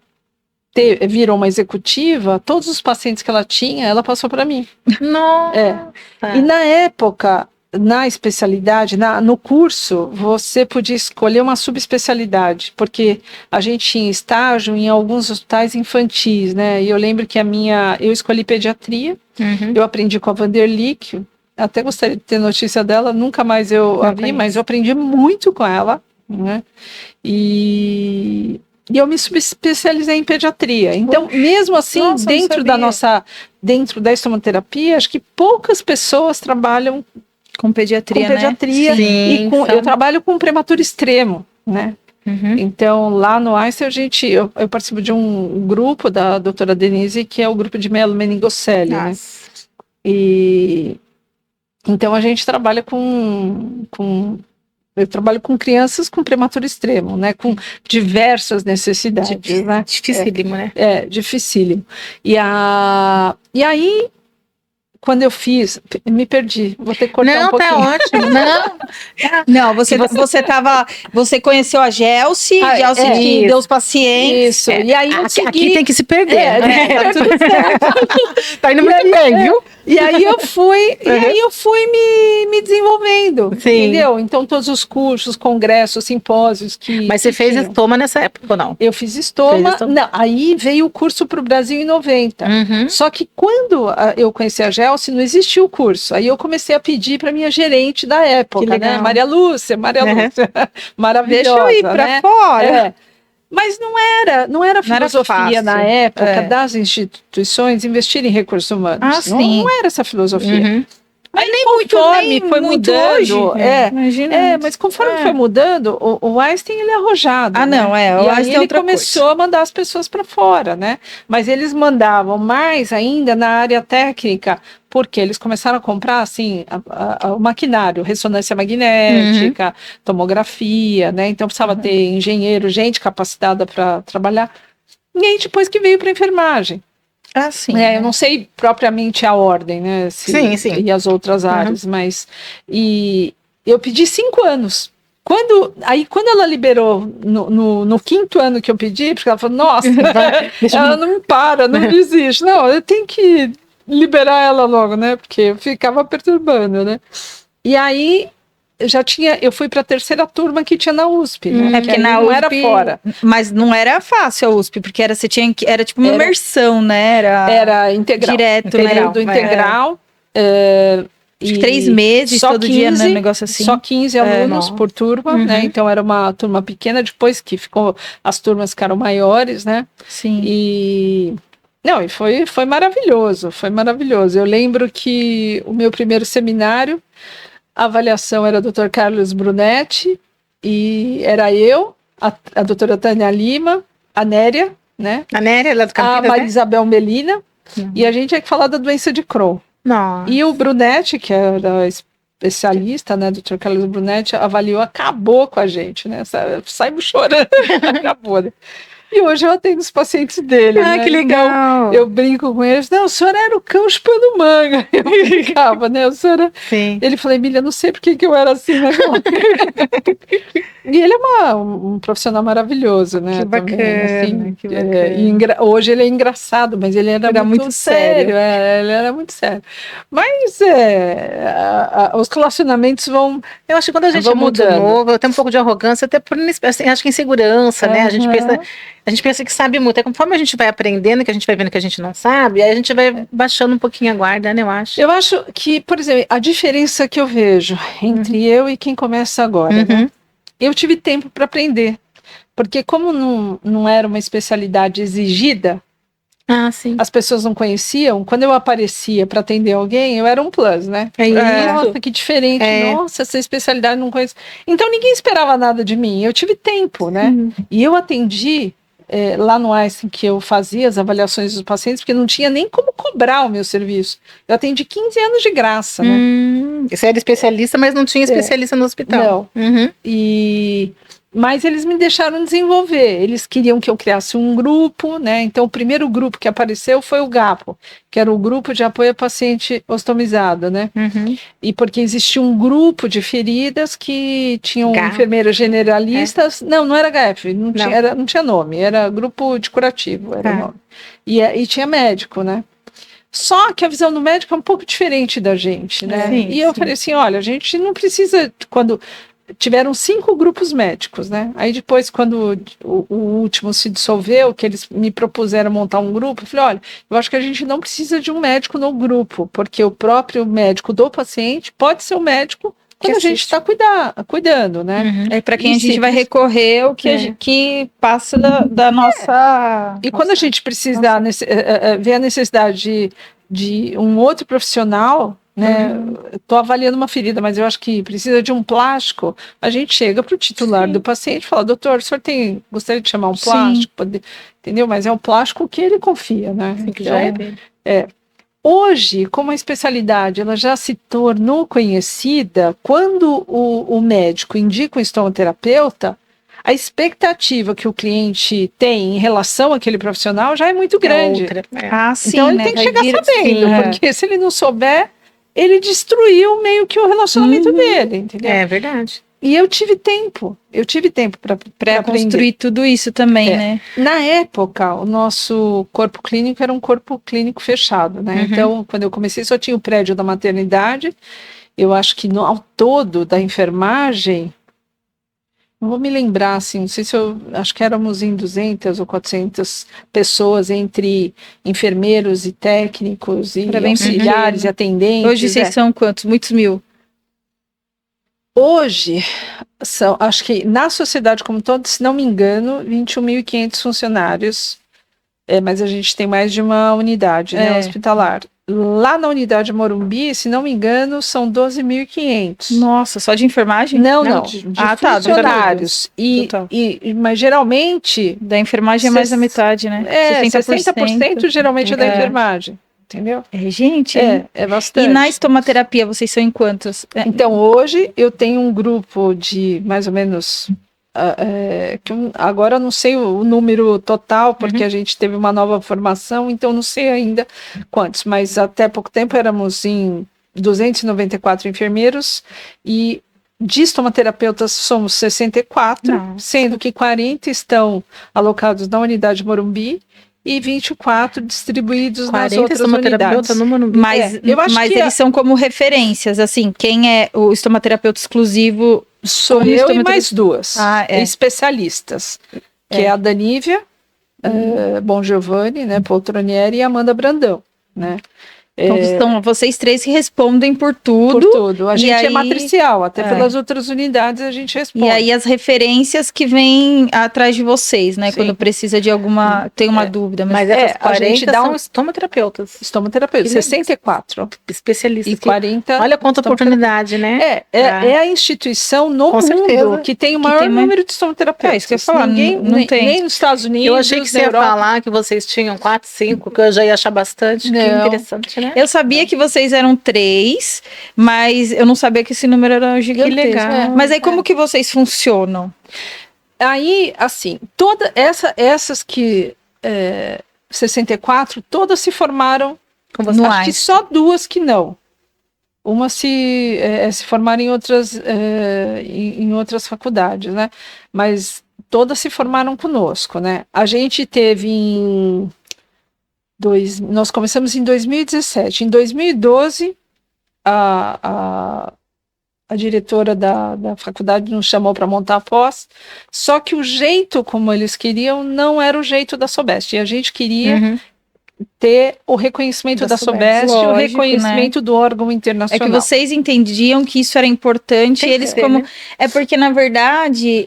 [SPEAKER 3] virou uma executiva, todos os pacientes que ela tinha, ela passou para mim.
[SPEAKER 2] Nossa!
[SPEAKER 3] E na época, na especialidade, no curso, você podia escolher uma subespecialidade, porque a gente tinha estágio em alguns hospitais infantis, né? E eu lembro que eu escolhi pediatria, eu aprendi com a Vanderly, que até gostaria de ter notícia dela, nunca mais eu a vi, mas eu aprendi muito com ela, né? E eu me subespecializei em pediatria. Então, mesmo assim, dentro da estomaterapia, acho que poucas pessoas trabalham
[SPEAKER 1] com pediatria,
[SPEAKER 3] né?
[SPEAKER 1] Sim,
[SPEAKER 3] eu trabalho com prematuro extremo, né? Então, lá no Einstein, eu participo de um grupo da doutora Denise, que é o grupo de meningocelli, né? E então a gente trabalha eu trabalho com crianças com prematuro extremo, né? Com diversas necessidades, né?
[SPEAKER 2] Dificílimo, né?
[SPEAKER 3] Dificílimo. E aí, quando eu fiz, me perdi. Vou ter que cortar um pouquinho.
[SPEAKER 2] Não, tá ótimo.
[SPEAKER 1] Não, você conheceu a Gelsi, que deu os pacientes.
[SPEAKER 3] Isso. E aí
[SPEAKER 2] aqui tem que se perder.
[SPEAKER 3] Tá tudo certo.
[SPEAKER 2] Tá indo muito bem, viu?
[SPEAKER 3] E aí eu fui, me desenvolvendo, entendeu? Então todos os cursos, congressos, simpósios
[SPEAKER 2] Mas você fez estoma nessa época ou não?
[SPEAKER 3] Eu fiz estoma. Não, aí veio o curso para o Brasil em 90. Só que quando eu conheci a Gelsi, não existia o curso. Aí eu comecei a pedir para minha gerente da época, né? Maria Lúcia, maravilhosa.
[SPEAKER 1] Deixa eu ir para fora.
[SPEAKER 3] Mas não era filosofia na época das instituições investir em recursos humanos. Não era essa filosofia. Mas nem foi mudando.
[SPEAKER 1] Imagina.
[SPEAKER 3] Mas conforme foi mudando, o Einstein ele é arrojado.
[SPEAKER 1] O Einstein
[SPEAKER 3] ele começou a mandar as pessoas para fora, né? Mas eles mandavam mais ainda na área técnica, porque eles começaram a comprar assim o maquinário, ressonância magnética, tomografia, né? Então precisava ter engenheiro, gente capacitada para trabalhar. E aí depois que veio para enfermagem.
[SPEAKER 1] Ah, sim.
[SPEAKER 3] Eu não sei propriamente a ordem, né?
[SPEAKER 2] Sim.
[SPEAKER 3] E as outras áreas, mas... E eu pedi 5 anos. Quando ela liberou no 5º ano que eu pedi, porque ela falou, nossa, ela não para, não desiste. Não, eu tenho que liberar ela logo, né? Porque eu ficava perturbando, né? E aí eu fui para a 3ª turma que tinha na USP, né?
[SPEAKER 1] Porque
[SPEAKER 3] aí
[SPEAKER 1] na
[SPEAKER 3] não
[SPEAKER 1] USP,
[SPEAKER 3] era fora.
[SPEAKER 1] Mas não era fácil a USP, porque você tinha que. Era tipo uma imersão, né?
[SPEAKER 3] Era integral.
[SPEAKER 1] Direto,
[SPEAKER 3] Período
[SPEAKER 1] né?
[SPEAKER 3] integral.
[SPEAKER 1] Acho que 3 meses,
[SPEAKER 3] só
[SPEAKER 1] todo
[SPEAKER 3] 15,
[SPEAKER 1] dia, né? Um negócio assim.
[SPEAKER 3] Só 15 alunos por turma, né? Então era uma turma pequena, depois que as turmas ficaram maiores, né?
[SPEAKER 1] Sim.
[SPEAKER 3] E foi maravilhoso, foi maravilhoso. Eu lembro que o meu primeiro seminário, a avaliação era o Dr. Carlos Brunetti, e era eu, a doutora Tânia Lima, a Néria, né?
[SPEAKER 2] A Néria, lá do Campinas,
[SPEAKER 3] a Maria Isabel Melina, e a gente tinha que falar da doença de Crohn.
[SPEAKER 2] Nossa.
[SPEAKER 3] E o Brunetti, que era especialista, né, Dr. Carlos Brunetti, avaliou, acabou com a gente, né? Saímos chorando, acabou, né? E hoje eu atendo os pacientes dele, né?
[SPEAKER 2] Que legal!
[SPEAKER 3] Então, eu brinco com eles, não, o senhor era o cão chupando manga. Eu brincava, né? O senhor era...
[SPEAKER 2] Sim.
[SPEAKER 3] Ele falou, Emília, não sei por que eu era assim, né? E ele é um profissional maravilhoso, né?
[SPEAKER 2] Que bacana,
[SPEAKER 3] também, assim,
[SPEAKER 2] que bacana.
[SPEAKER 3] Hoje ele é engraçado, mas ele era muito sério. Ele era muito sério. Mas os relacionamentos vão...
[SPEAKER 2] Eu acho que quando a gente é muito novo, tem um pouco de arrogância, até por, assim, acho que insegurança, né? A gente pensa que sabe muito. É conforme a gente vai aprendendo, que a gente vai vendo que a gente não sabe, aí a gente vai baixando um pouquinho a guarda, né? Eu acho.
[SPEAKER 3] Eu acho que, por exemplo, a diferença que eu vejo entre eu e quem começa agora, né? Eu tive tempo para aprender, porque como não era uma especialidade exigida, as pessoas não conheciam, quando eu aparecia para atender alguém, eu era um plus, né? Nossa, que diferente, nossa, essa especialidade não conheço. Então ninguém esperava nada de mim, eu tive tempo, né? E eu atendi lá no Einstein, que eu fazia as avaliações dos pacientes, porque não tinha nem como cobrar o meu serviço. Eu atendi 15 anos de graça, né?
[SPEAKER 2] Você era especialista, mas não tinha especialista no hospital.
[SPEAKER 3] Não. Mas eles me deixaram desenvolver. Eles queriam que eu criasse um grupo, né? Então, o primeiro grupo que apareceu foi o GAPO, que era o Grupo de Apoio a Paciente Ostomizado, né? E porque existia um grupo de feridas que tinham enfermeiras generalistas. Não era HF, não tinha nome, era grupo de curativo, era o nome. E tinha médico, né? Só que a visão do médico é um pouco diferente da gente, né? E eu falei assim, olha, a gente não precisa... Quando tiveram 5 grupos médicos, né? Aí depois, quando o último se dissolveu, que eles me propuseram montar um grupo, eu falei, olha, eu acho que a gente não precisa de um médico no grupo, porque o próprio médico do paciente pode ser o médico quando a gente está cuidando, né?
[SPEAKER 1] É para quem a gente vai recorrer, o que passa da nossa...
[SPEAKER 3] E quando a gente precisar ver a necessidade de um outro profissional, né? Estou avaliando uma ferida, mas eu acho que precisa de um plástico. A gente chega para o titular do paciente e fala, doutor, o senhor gostaria de chamar um plástico? Entendeu? Mas é um plástico que ele confia, né?
[SPEAKER 2] Que já é dele.
[SPEAKER 3] Hoje, como a especialidade ela já se tornou conhecida, quando o médico indica um estomoterapeuta, a expectativa que o cliente tem em relação àquele profissional já é muito grande. Então ele tem que chegar sabendo, porque se ele não souber, ele destruiu meio que o relacionamento dele, entendeu?
[SPEAKER 2] É verdade.
[SPEAKER 3] E eu tive tempo para
[SPEAKER 1] construir tudo isso também, né?
[SPEAKER 3] Na época, o nosso corpo clínico era um corpo clínico fechado, né? Então, quando eu comecei, só tinha o prédio da maternidade. Eu acho que ao todo da enfermagem, não vou me lembrar, assim, não sei se acho que éramos em 200 ou 400 pessoas, entre enfermeiros e técnicos, e auxiliares e atendentes.
[SPEAKER 1] Hoje vocês são quantos? Muitos mil?
[SPEAKER 3] Hoje, acho que na sociedade como um todo, se não me engano, 21.500 funcionários, mas a gente tem mais de uma unidade hospitalar. Lá na unidade Morumbi, se não me engano, são 12.500.
[SPEAKER 1] Nossa, só de enfermagem?
[SPEAKER 3] Não. De funcionários. Mas geralmente...
[SPEAKER 1] Da enfermagem é mais da metade, né?
[SPEAKER 3] 60% geralmente é da enfermagem. Entendeu?
[SPEAKER 1] Gente.
[SPEAKER 3] É bastante.
[SPEAKER 1] E na estomaterapia, vocês são em quantos?
[SPEAKER 3] Então, hoje, eu tenho um grupo de mais ou menos agora eu não sei o número total, porque a gente teve uma nova formação, então não sei ainda quantos, mas até pouco tempo éramos em 294 enfermeiros e de estomaterapeutas somos 64, sendo que 40 estão alocados na unidade Morumbi e 24 distribuídos nas outras unidades.
[SPEAKER 2] No Morumbi.
[SPEAKER 1] Mas eles são como referências, assim, quem é o estomaterapeuta exclusivo?
[SPEAKER 3] Sou eu e mais duas especialistas, que é a Danívia Bom Giovanni, né, Poltronieri e Amanda Brandão, né?
[SPEAKER 1] Então, vocês três que respondem por tudo.
[SPEAKER 3] Por tudo. A gente é matricial, até pelas outras unidades a gente responde.
[SPEAKER 1] E aí as referências que vêm atrás de vocês, né? Sim. Quando precisa de alguma... Tem uma dúvida.
[SPEAKER 2] Mas a gente dá estomaterapeutas.
[SPEAKER 3] Estomaterapeutas, 64.
[SPEAKER 2] Especialistas.
[SPEAKER 3] E 40...
[SPEAKER 2] Olha quanta oportunidade, né?
[SPEAKER 3] É a instituição no mundo que tem o maior número de estomaterapeutas.
[SPEAKER 1] É isso que eu ia falar.
[SPEAKER 3] Não tem. Nem nos Estados Unidos,
[SPEAKER 2] eu achei que você ia falar que vocês tinham 4, 5, que eu já ia achar bastante. Que interessante, né?
[SPEAKER 1] Eu sabia que vocês eram 3, mas eu não sabia que esse número era gigantesco.
[SPEAKER 2] Que legal.
[SPEAKER 1] Mas aí como que vocês funcionam?
[SPEAKER 3] Aí, assim, essas que 64, todas se formaram com você. Acho que só 2 que não. Uma se formaram em outras faculdades, né? Mas todas se formaram conosco, né? A gente teve nós começamos em 2017. Em 2012, a diretora da faculdade nos chamou para montar a pós, só que o jeito como eles queriam não era o jeito da Sobest. E a gente queria ter o reconhecimento da Sobest, lógico, o reconhecimento, né, do órgão internacional.
[SPEAKER 1] É que vocês entendiam que isso era importante, e eles como... Né? É porque, na verdade,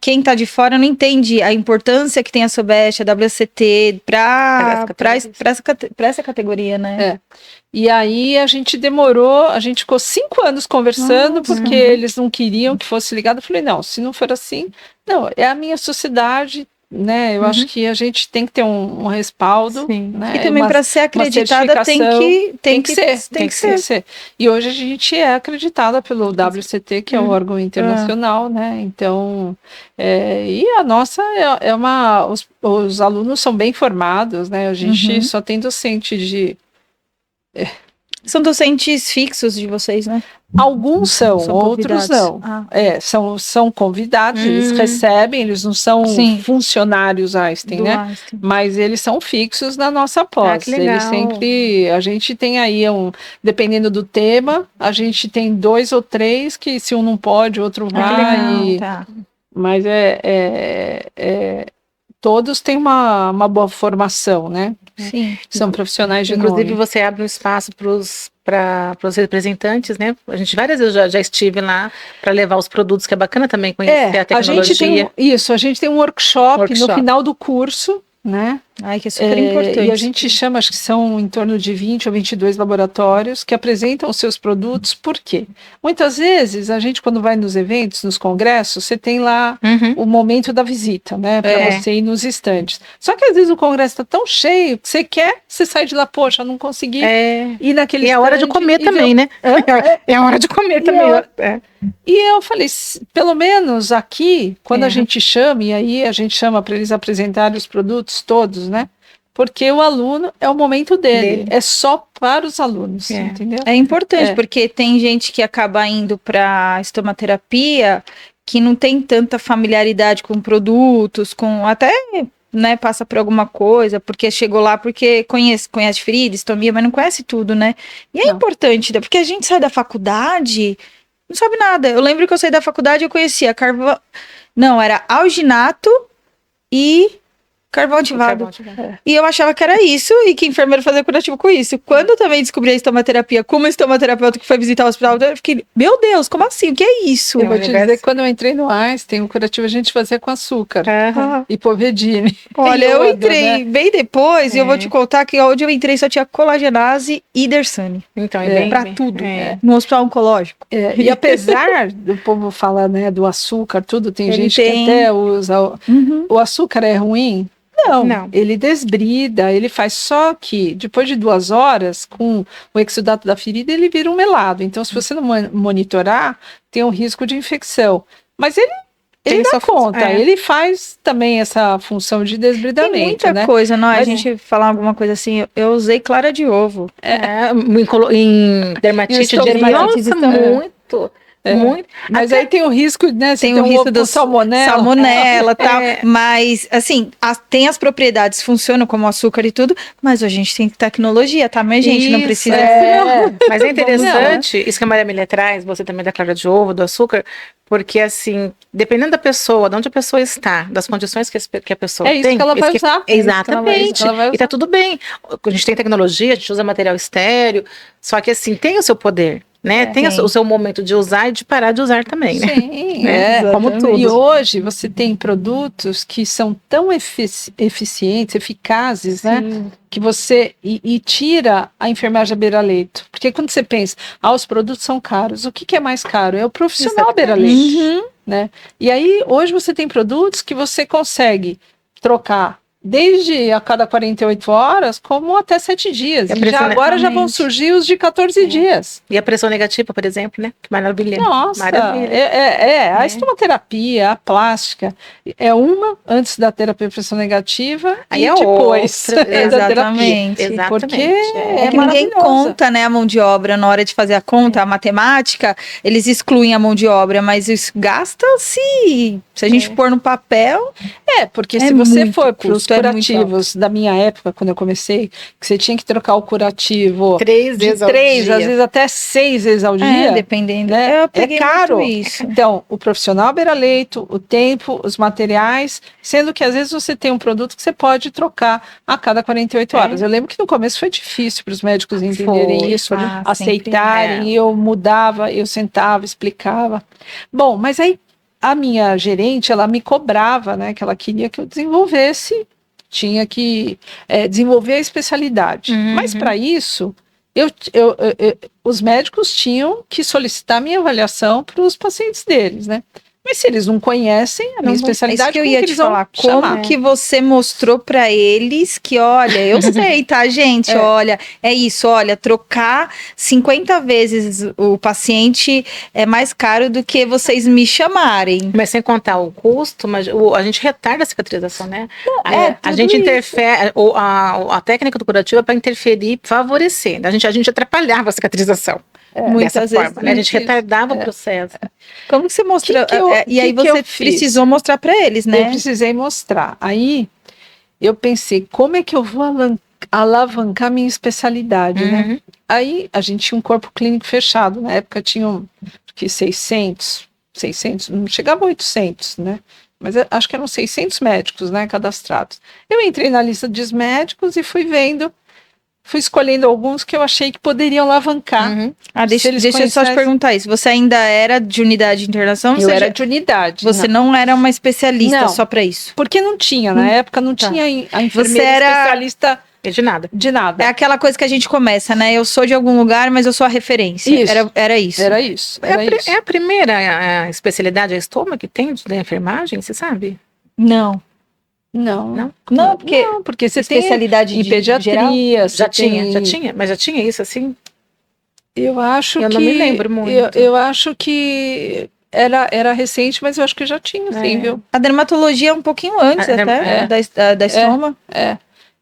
[SPEAKER 1] quem tá de fora não entende a importância que tem a Sobest, a WCT, para essa categoria, né?
[SPEAKER 3] E aí a gente ficou 5 anos conversando, porque eles não queriam que fosse ligado. Eu falei, não, se não for assim, não, é a minha sociedade, né? Eu acho que a gente tem que ter um respaldo. Né?
[SPEAKER 1] E também para ser acreditada tem que ser.
[SPEAKER 3] E hoje a gente é acreditada pelo WCT, que é o órgão internacional, né? Então, e a nossa os alunos são bem formados, né? A gente só tem docente de...
[SPEAKER 1] São docentes fixos de vocês, né?
[SPEAKER 3] Alguns são outros não. São convidados, eles recebem, eles não são funcionários Einstein, né? Einstein. Mas eles são fixos na nossa pós. A gente tem aí, dependendo do tema, a gente tem 2 ou 3 que se um não pode, o outro vai. Mas todos têm uma boa formação, né?
[SPEAKER 1] Sim.
[SPEAKER 3] São profissionais de
[SPEAKER 2] Inclusive,
[SPEAKER 3] nome.
[SPEAKER 2] você abre um espaço para os representantes, né? A gente várias vezes já estive lá para levar os produtos, que é bacana também conhecer a tecnologia.
[SPEAKER 3] A gente tem um workshop no final do curso, né?
[SPEAKER 1] Ai, que é super importante.
[SPEAKER 3] E a gente chama, acho que são em torno de 20 ou 22 laboratórios que apresentam os seus produtos. Por quê? Muitas vezes, a gente quando vai nos eventos, nos congressos, você tem lá o momento da visita, né? Para você ir nos estandes. Só que às vezes o congresso está tão cheio que você sai de lá, poxa, não consegui ir naquele
[SPEAKER 2] stand. E é hora de comer também, né? É a hora de comer também.
[SPEAKER 3] E eu falei, pelo menos aqui, quando a gente chama, e aí a gente chama para eles apresentarem os produtos todos, né? Porque o aluno é o momento dele. É só para os alunos, entendeu?
[SPEAKER 1] É importante, porque tem gente que acaba indo para estomaterapia que não tem tanta familiaridade com produtos, com até, né, passa por alguma coisa, porque chegou lá porque conhece ferida, estomia, mas não conhece tudo, né? E é importante, porque a gente sai da faculdade, não sabe nada. Eu lembro que eu saí da faculdade e eu conhecia era alginato e carvão ativado. E eu achava que era isso e que enfermeiro fazia curativo com isso. Quando eu também descobri a estomaterapia como estomaterapeuta que foi visitar o hospital, eu fiquei, meu Deus, como assim? O que é isso?
[SPEAKER 3] Eu vou te dizer que quando eu entrei no Einstein, o curativo a gente fazia com açúcar e povedine.
[SPEAKER 1] Olha, eu entrei bem depois e eu vou te contar que onde eu entrei só tinha colagenase e Dersane.
[SPEAKER 2] Então,
[SPEAKER 1] pra tudo. No hospital oncológico.
[SPEAKER 3] E apesar do povo falar, né, do açúcar, tudo, tem gente que até usa. O açúcar é ruim? Não, ele desbrida, ele faz, só que depois de 2 horas, com o exudato da ferida, ele vira um melado. Então, se você não monitorar, tem um risco de infecção. Mas ele Ele dá
[SPEAKER 2] sua
[SPEAKER 3] conta, ele faz também essa função de desbridamento,
[SPEAKER 1] Tem muita
[SPEAKER 3] né?
[SPEAKER 1] coisa, não é? A
[SPEAKER 3] Mas-
[SPEAKER 1] gente falar alguma coisa assim, eu usei clara de ovo.
[SPEAKER 2] Em dermatite,
[SPEAKER 3] dermatite
[SPEAKER 2] nossa, muito. Muito.
[SPEAKER 3] Mas aí tem o risco, né?
[SPEAKER 1] Tem o
[SPEAKER 3] um
[SPEAKER 1] risco
[SPEAKER 3] ovo
[SPEAKER 1] do
[SPEAKER 3] com salmonela.
[SPEAKER 1] salmonela e tal, mas assim, tem as propriedades, funcionam como açúcar e tudo, mas a gente tem tecnologia, tá? Mas gente, não
[SPEAKER 2] Isso,
[SPEAKER 1] precisa...
[SPEAKER 2] Mas é interessante, isso que a Maria Emília traz, você também da clara de ovo, do açúcar, porque assim, dependendo da pessoa, de onde a pessoa está, das condições que a pessoa tem.
[SPEAKER 3] É isso que ela vai usar.
[SPEAKER 2] Exatamente. E tá tudo bem. A gente tem tecnologia, a gente usa material estéreo, só que assim, tem o seu poder. Né? Tem o seu momento de usar e de parar de usar também, né?
[SPEAKER 3] Sim,
[SPEAKER 2] como tudo.
[SPEAKER 3] E hoje você tem produtos que são tão eficientes, eficazes, né? Que você e tira a enfermagem à beira-leito. Porque quando você pensa, os produtos são caros, o que é mais caro? É o profissional à beira-leito, né? E aí hoje você tem produtos que você consegue trocar desde a cada 48 horas, como até 7 dias. E agora já vão surgir os de 14 dias.
[SPEAKER 2] E a pressão negativa, por exemplo, né? Que maravilha.
[SPEAKER 3] Nossa, maravilha. A estomaterapia, a plástica, é uma antes da terapia de pressão negativa
[SPEAKER 2] aí
[SPEAKER 3] e depois
[SPEAKER 1] da terapia.
[SPEAKER 2] Exatamente.
[SPEAKER 3] Porque
[SPEAKER 1] que ninguém conta, né, a mão de obra na hora de fazer a conta, a matemática, eles excluem a mão de obra, mas isso gasta-se, se a gente pôr no papel...
[SPEAKER 3] porque se você for para os curativos da minha época, quando eu comecei, que você tinha que trocar o curativo
[SPEAKER 2] 3 vezes ao dia.
[SPEAKER 3] Às vezes até 6 vezes ao dia.
[SPEAKER 1] Dependendo.
[SPEAKER 3] Né?
[SPEAKER 1] Eu peguei
[SPEAKER 3] caro.
[SPEAKER 1] Isso.
[SPEAKER 3] Então, o profissional beira-leito, o tempo, os materiais, sendo que às vezes você tem um produto que você pode trocar a cada 48 horas. Eu lembro que no começo foi difícil para os médicos entenderem isso, aceitarem, e eu mudava, eu sentava, explicava. Bom, mas aí a minha gerente, ela me cobrava, né, que ela queria que eu desenvolvesse, tinha que desenvolver a especialidade. Mas para isso, os médicos tinham que solicitar minha avaliação para os pacientes deles, né? Mas se eles não conhecem a minha especialidade,
[SPEAKER 1] que eu ia te falar, como que você mostrou para eles que, olha, eu sei, tá, gente? Olha, é isso, olha, trocar 50 vezes o paciente é mais caro do que vocês me chamarem.
[SPEAKER 2] Mas sem contar o custo, mas a gente retarda a cicatrização, né? A gente interfere, a técnica do curativo é para interferir, favorecer. A gente atrapalhava a cicatrização.
[SPEAKER 1] Muitas vezes,
[SPEAKER 2] forma, né? A gente retardava o processo.
[SPEAKER 1] Como que você mostrou? E aí você precisou mostrar para eles, né?
[SPEAKER 3] Eu precisei mostrar. Aí eu pensei, como é que eu vou alavancar minha especialidade, né? Aí a gente tinha um corpo clínico fechado. Na época tinham 600, não chegava a 800, né? Mas acho que eram 600 médicos, né, cadastrados. Eu entrei na lista dos médicos e fui escolhendo alguns que eu achei que poderiam alavancar.
[SPEAKER 1] Deixa eu só te perguntar isso. Você ainda era de unidade de internação?
[SPEAKER 3] Eu era de unidade.
[SPEAKER 1] Você não era uma especialista só para isso?
[SPEAKER 3] Porque não tinha, na época não tinha a enfermeira
[SPEAKER 1] você era
[SPEAKER 3] especialista
[SPEAKER 2] de nada.
[SPEAKER 3] De nada.
[SPEAKER 1] É aquela coisa que a gente começa, né? Eu sou de algum lugar, mas eu sou a referência.
[SPEAKER 3] Isso.
[SPEAKER 1] Era isso.
[SPEAKER 3] Era isso.
[SPEAKER 2] É a primeira especialidade, a estômago que tem da enfermagem, você sabe?
[SPEAKER 1] Não,
[SPEAKER 3] porque você
[SPEAKER 1] especialidade
[SPEAKER 3] tem em pediatria,
[SPEAKER 2] já tinha, mas já tinha isso assim?
[SPEAKER 3] Eu acho que
[SPEAKER 2] não me lembro muito.
[SPEAKER 3] Eu acho que era recente, mas eu acho que já tinha, sim, viu?
[SPEAKER 1] A dermatologia é um pouquinho antes da estoma.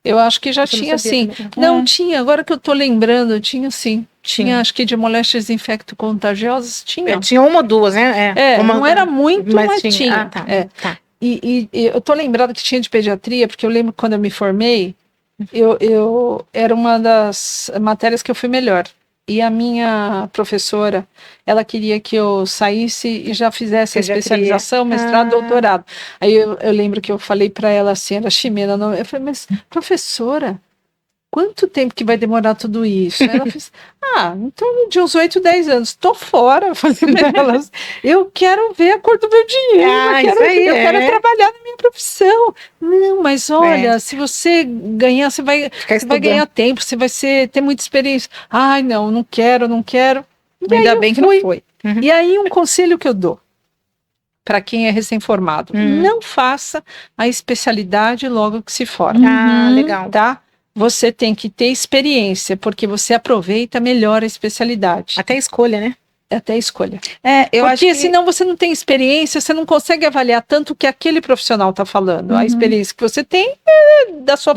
[SPEAKER 3] Eu acho que já tinha, sim. Não tinha, agora que eu tô lembrando, tinha sim. Tinha, acho que de moléstias infecto-contagiosas, tinha.
[SPEAKER 2] Tinha uma ou duas, né?
[SPEAKER 3] Não era muito, mas tinha.
[SPEAKER 2] Tá.
[SPEAKER 3] E eu tô lembrada que tinha de pediatria, porque eu lembro que quando eu me formei, eu era uma das matérias que eu fui melhor. E a minha professora, ela queria que eu saísse e já fizesse a especialização, mestrado, doutorado. Aí eu lembro que eu falei para ela assim, era Ximena, eu falei, mas professora, quanto tempo que vai demorar tudo isso? Ela fez, então de uns 8, 10 anos, tô fora, eu falei para elas, eu quero ver a cor do meu dinheiro, eu quero trabalhar na minha profissão. Não, mas olha, se você ganhar, você vai ganhar tempo, você vai ter muita experiência. Ai, não quero. E
[SPEAKER 1] ainda bem que não foi.
[SPEAKER 3] E aí um conselho que eu dou para quem é recém-formado, não faça a especialidade logo que se forma.
[SPEAKER 2] Legal.
[SPEAKER 3] Tá? Você tem que ter experiência, porque você aproveita melhor a especialidade.
[SPEAKER 2] Até a escolha, né?
[SPEAKER 3] é até a escolha.
[SPEAKER 1] Eu acho
[SPEAKER 3] Porque
[SPEAKER 1] que...
[SPEAKER 3] senão você não tem experiência, você não consegue avaliar tanto o que aquele profissional está falando. A experiência que você tem é da sua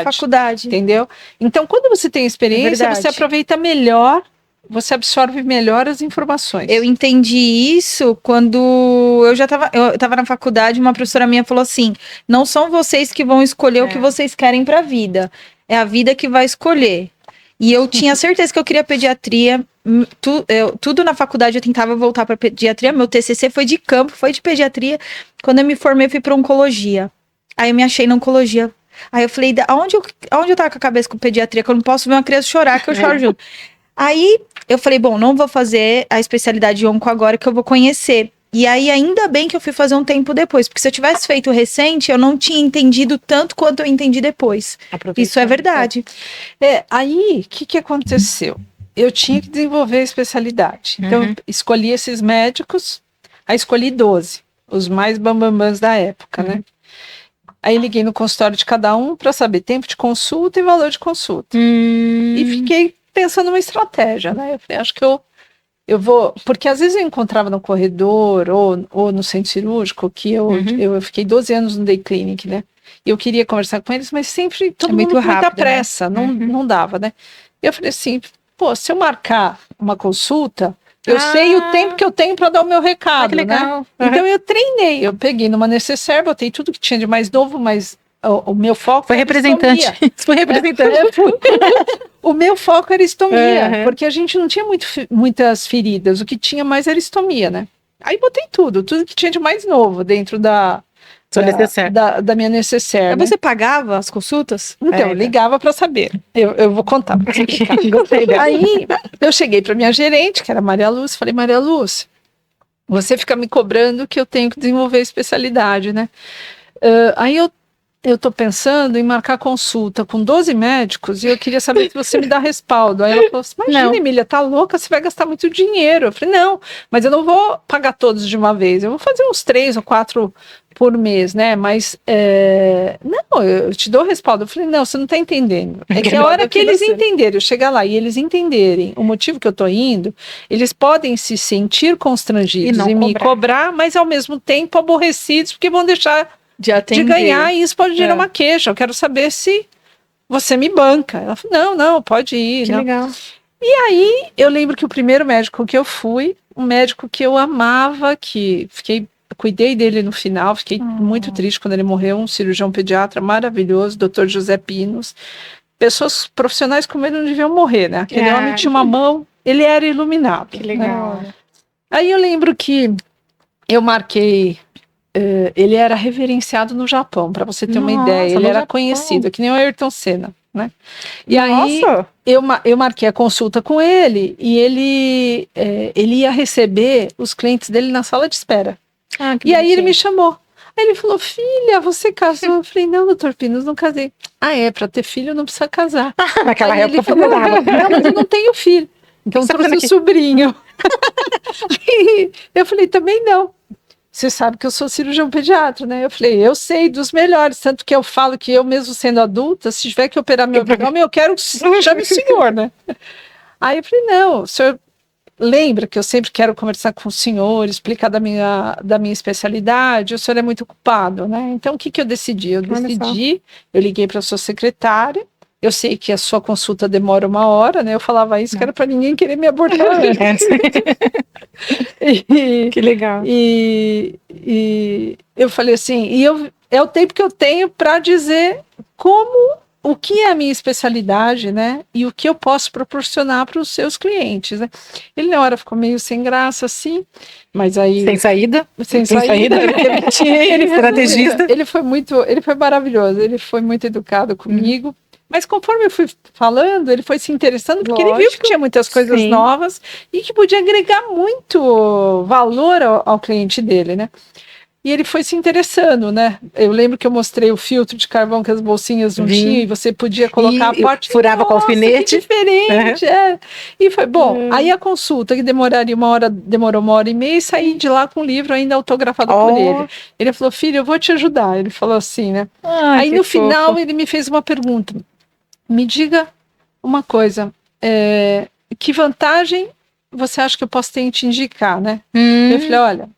[SPEAKER 3] faculdade. Entendeu? Então, quando você tem experiência, você aproveita melhor, você absorve melhor as informações.
[SPEAKER 1] Eu entendi isso quando eu tava na faculdade, uma professora minha falou assim: não são vocês que vão escolher o que vocês querem para a vida, é a vida que vai escolher. E eu tinha certeza que eu queria pediatria. Tudo na faculdade eu tentava voltar para pediatria. Meu TCC foi de campo, foi de pediatria. Quando eu me formei, eu fui para oncologia. Aí eu me achei na oncologia. Aí eu falei, aonde eu tava com a cabeça com pediatria? Que eu não posso ver uma criança chorar, que eu choro junto. Aí eu falei, bom, não vou fazer a especialidade de onco agora, que eu vou conhecer. E aí, ainda bem que eu fui fazer um tempo depois, porque se eu tivesse feito recente, eu não tinha entendido tanto quanto eu entendi depois. Isso é verdade.
[SPEAKER 3] Aí, o que aconteceu? Eu tinha que desenvolver a especialidade. Então, eu escolhi esses médicos, aí escolhi 12, os mais bambambãs da época, né? Aí liguei no consultório de cada um para saber tempo de consulta e valor de consulta. E fiquei pensando numa estratégia, né? Eu falei, acho que eu vou... Porque às vezes eu encontrava no corredor ou no centro cirúrgico, que eu fiquei 12 anos no day clinic, né? E eu queria conversar com eles, mas sempre todo mundo com muita pressa, né? não dava, né? E eu falei assim, pô, se eu marcar uma consulta, eu sei o tempo que eu tenho para dar o meu recado, né? Então eu treinei, eu peguei numa necessaire, botei tudo que tinha de mais novo, mas o meu foco
[SPEAKER 2] foi representante. Foi representante.
[SPEAKER 3] O meu foco era estomia, porque a gente não tinha muitas feridas, o que tinha mais era estomia, né? Aí botei tudo que tinha de mais novo dentro da minha necessaire.
[SPEAKER 1] Mas você pagava as consultas?
[SPEAKER 3] Então, eu ligava para saber. Eu vou contar. Gostei dela. Aí, eu cheguei para minha gerente, que era Maria Lúcia, falei, Maria Lúcia, você fica me cobrando que eu tenho que desenvolver a especialidade, né? Aí eu tô pensando em marcar consulta com 12 médicos e eu queria saber se você me dá respaldo. Aí ela falou assim, imagina, Emília, tá louca, você vai gastar muito dinheiro. Eu falei, não, mas eu não vou pagar todos de uma vez, eu vou fazer uns 3 ou 4 por mês, né? Mas, não, eu te dou respaldo. Eu falei, não, você não tá entendendo. É que a hora que eles entenderem, eu chegar lá e eles entenderem o motivo que eu tô indo, eles podem se sentir constrangidos e me cobrar, mas ao mesmo tempo aborrecidos, porque vão deixar de ganhar, e isso pode gerar uma queixa. Eu quero saber se você me banca. Ela falou, não, pode ir.
[SPEAKER 2] Que legal.
[SPEAKER 3] E aí, eu lembro que o primeiro médico que eu fui, um médico que eu amava, cuidei dele no final, fiquei muito triste quando ele morreu, um cirurgião pediatra maravilhoso, Dr. José Pinos. Pessoas profissionais como ele não deviam morrer, né? Aquele homem tinha uma mão, ele era iluminado.
[SPEAKER 2] Que legal.
[SPEAKER 3] Né? Aí eu lembro que eu marquei... ele era reverenciado no Japão, para você ter uma ideia. Ele era conhecido, que nem o Ayrton Senna, né? E aí eu marquei a consulta com ele e ele ia receber os clientes dele na sala de espera. E aí ele me chamou. Aí ele falou, filha, você casou? Eu falei, não, doutor Pinos, não casei. Para ter filho não precisa casar.
[SPEAKER 2] Naquela
[SPEAKER 3] aí
[SPEAKER 2] época
[SPEAKER 3] ele falou, não, mas eu não tenho filho. Então trouxe o sobrinho. Aí eu falei, também não. Você sabe que eu sou cirurgião pediatra, né? Eu falei, eu sei dos melhores, tanto que eu falo que eu mesmo sendo adulta, se tiver que operar meu abdômen, eu quero que chame o senhor, né? Aí eu falei, não, o senhor lembra que eu sempre quero conversar com o senhor, explicar da minha especialidade, o senhor é muito ocupado, né? Então, o que eu decidi? Eu liguei para a sua secretária, eu sei que a sua consulta demora 1 hora, né? Eu falava isso, que era para ninguém querer me abortar antes.
[SPEAKER 2] Que legal.
[SPEAKER 3] E eu falei assim, é o tempo que eu tenho para dizer o que é a minha especialidade, né? E o que eu posso proporcionar para os seus clientes, né? Ele na hora ficou meio sem graça, assim, mas aí...
[SPEAKER 2] Sem saída.
[SPEAKER 3] Ele estrategista. Ele foi maravilhoso, ele foi muito educado comigo. Mas conforme eu fui falando, ele foi se interessando, porque ele viu que tinha muitas coisas novas e que podia agregar muito valor ao cliente dele, né? E ele foi se interessando, né? Eu lembro que eu mostrei o filtro de carvão que as bolsinhas não tinham e você podia colocar a porta.
[SPEAKER 2] Furava com alfinete.
[SPEAKER 3] Que diferente, E foi bom. Aí a consulta, que demoraria 1 hora, demorou 1h30 e saí de lá com o livro ainda autografado por ele. Ele falou, filho, eu vou te ajudar. Ele falou assim, né? Aí no final ele me fez uma pergunta. Me diga uma coisa, que vantagem você acha que eu posso te indicar, né? Eu falei, olha,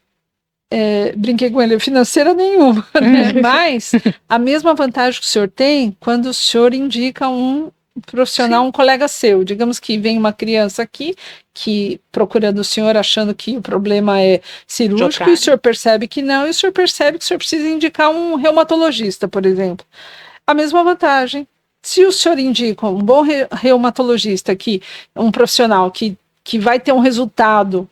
[SPEAKER 3] brinquei com ele, financeira nenhuma, né? Mas a mesma vantagem que o senhor tem quando o senhor indica um profissional, um colega seu. Digamos que vem uma criança aqui que procurando o senhor achando que o problema é cirúrgico e o senhor percebe que não, e o senhor percebe que o senhor precisa indicar um reumatologista, por exemplo. A mesma vantagem. Se o senhor indica um bom reumatologista aqui, um profissional que vai ter um resultado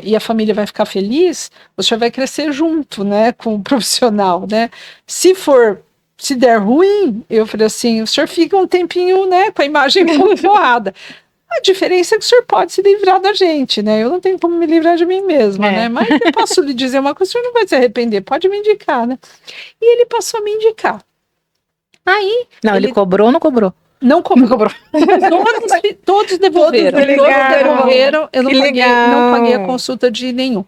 [SPEAKER 3] e a família vai ficar feliz, o senhor vai crescer junto, né, com o profissional, né? Se der ruim, eu falei assim, o senhor fica um tempinho, né, com a imagem povoada. A diferença é que o senhor pode se livrar da gente, né? Eu não tenho como me livrar de mim mesma, né? Mas eu posso lhe dizer uma coisa, o senhor não vai se arrepender, pode me indicar, né? E ele passou a me indicar. Aí...
[SPEAKER 2] Não, ele cobrou ou não cobrou?
[SPEAKER 3] Não cobrou. Todos devolveram. Todos devolveram. Eu não paguei a consulta de nenhum.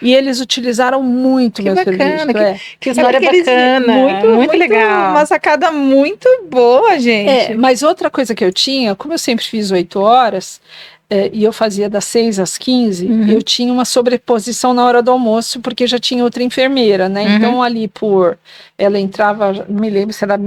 [SPEAKER 3] E eles utilizaram muito meu serviço.
[SPEAKER 2] Que história bacana. Muito legal.
[SPEAKER 1] Uma sacada muito boa, gente.
[SPEAKER 3] Mas outra coisa que eu tinha, como eu sempre fiz 8 horas... e eu fazia das 6 às 15, eu tinha uma sobreposição na hora do almoço, porque já tinha outra enfermeira, né? Então, ali ela entrava, não me lembro se era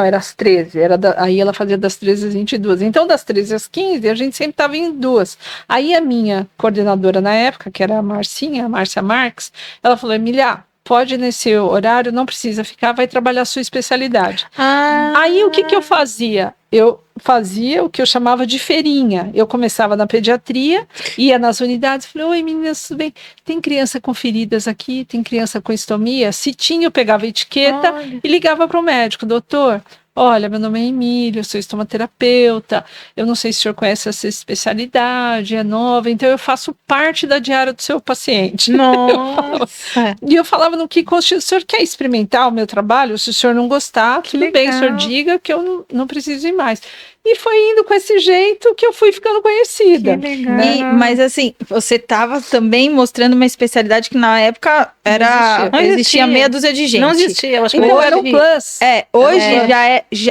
[SPEAKER 3] era às 13, aí ela fazia das 13 às 22. Então, das 13 às 15, a gente sempre estava em 2. Aí a minha coordenadora na época, que era a Márcia Marques, ela falou, Emília, pode nesse horário, não precisa ficar, vai trabalhar a sua especialidade. Aí o que eu fazia? Eu fazia o que eu chamava de feirinha. Eu começava na pediatria, ia nas unidades, falei, oi meninas, tudo bem? Tem criança com feridas aqui, tem criança com estomia? Se tinha, eu pegava a etiqueta e ligava para o médico, doutor, olha, meu nome é Emília, eu sou estomaterapeuta, eu não sei se o senhor conhece essa especialidade, é nova, então eu faço parte da diária do seu paciente.
[SPEAKER 2] Nossa!
[SPEAKER 3] E eu falava no que consiste, o senhor quer experimentar o meu trabalho? Se o senhor não gostar, tudo bem, o senhor diga que eu não preciso ir mais. E foi indo com esse jeito que eu fui ficando conhecida.
[SPEAKER 2] Que legal.
[SPEAKER 1] Mas assim, você estava também mostrando uma especialidade que na época
[SPEAKER 2] não
[SPEAKER 1] existia meia dúzia de gente.
[SPEAKER 2] Não existia, eu acho que
[SPEAKER 3] então era um plus.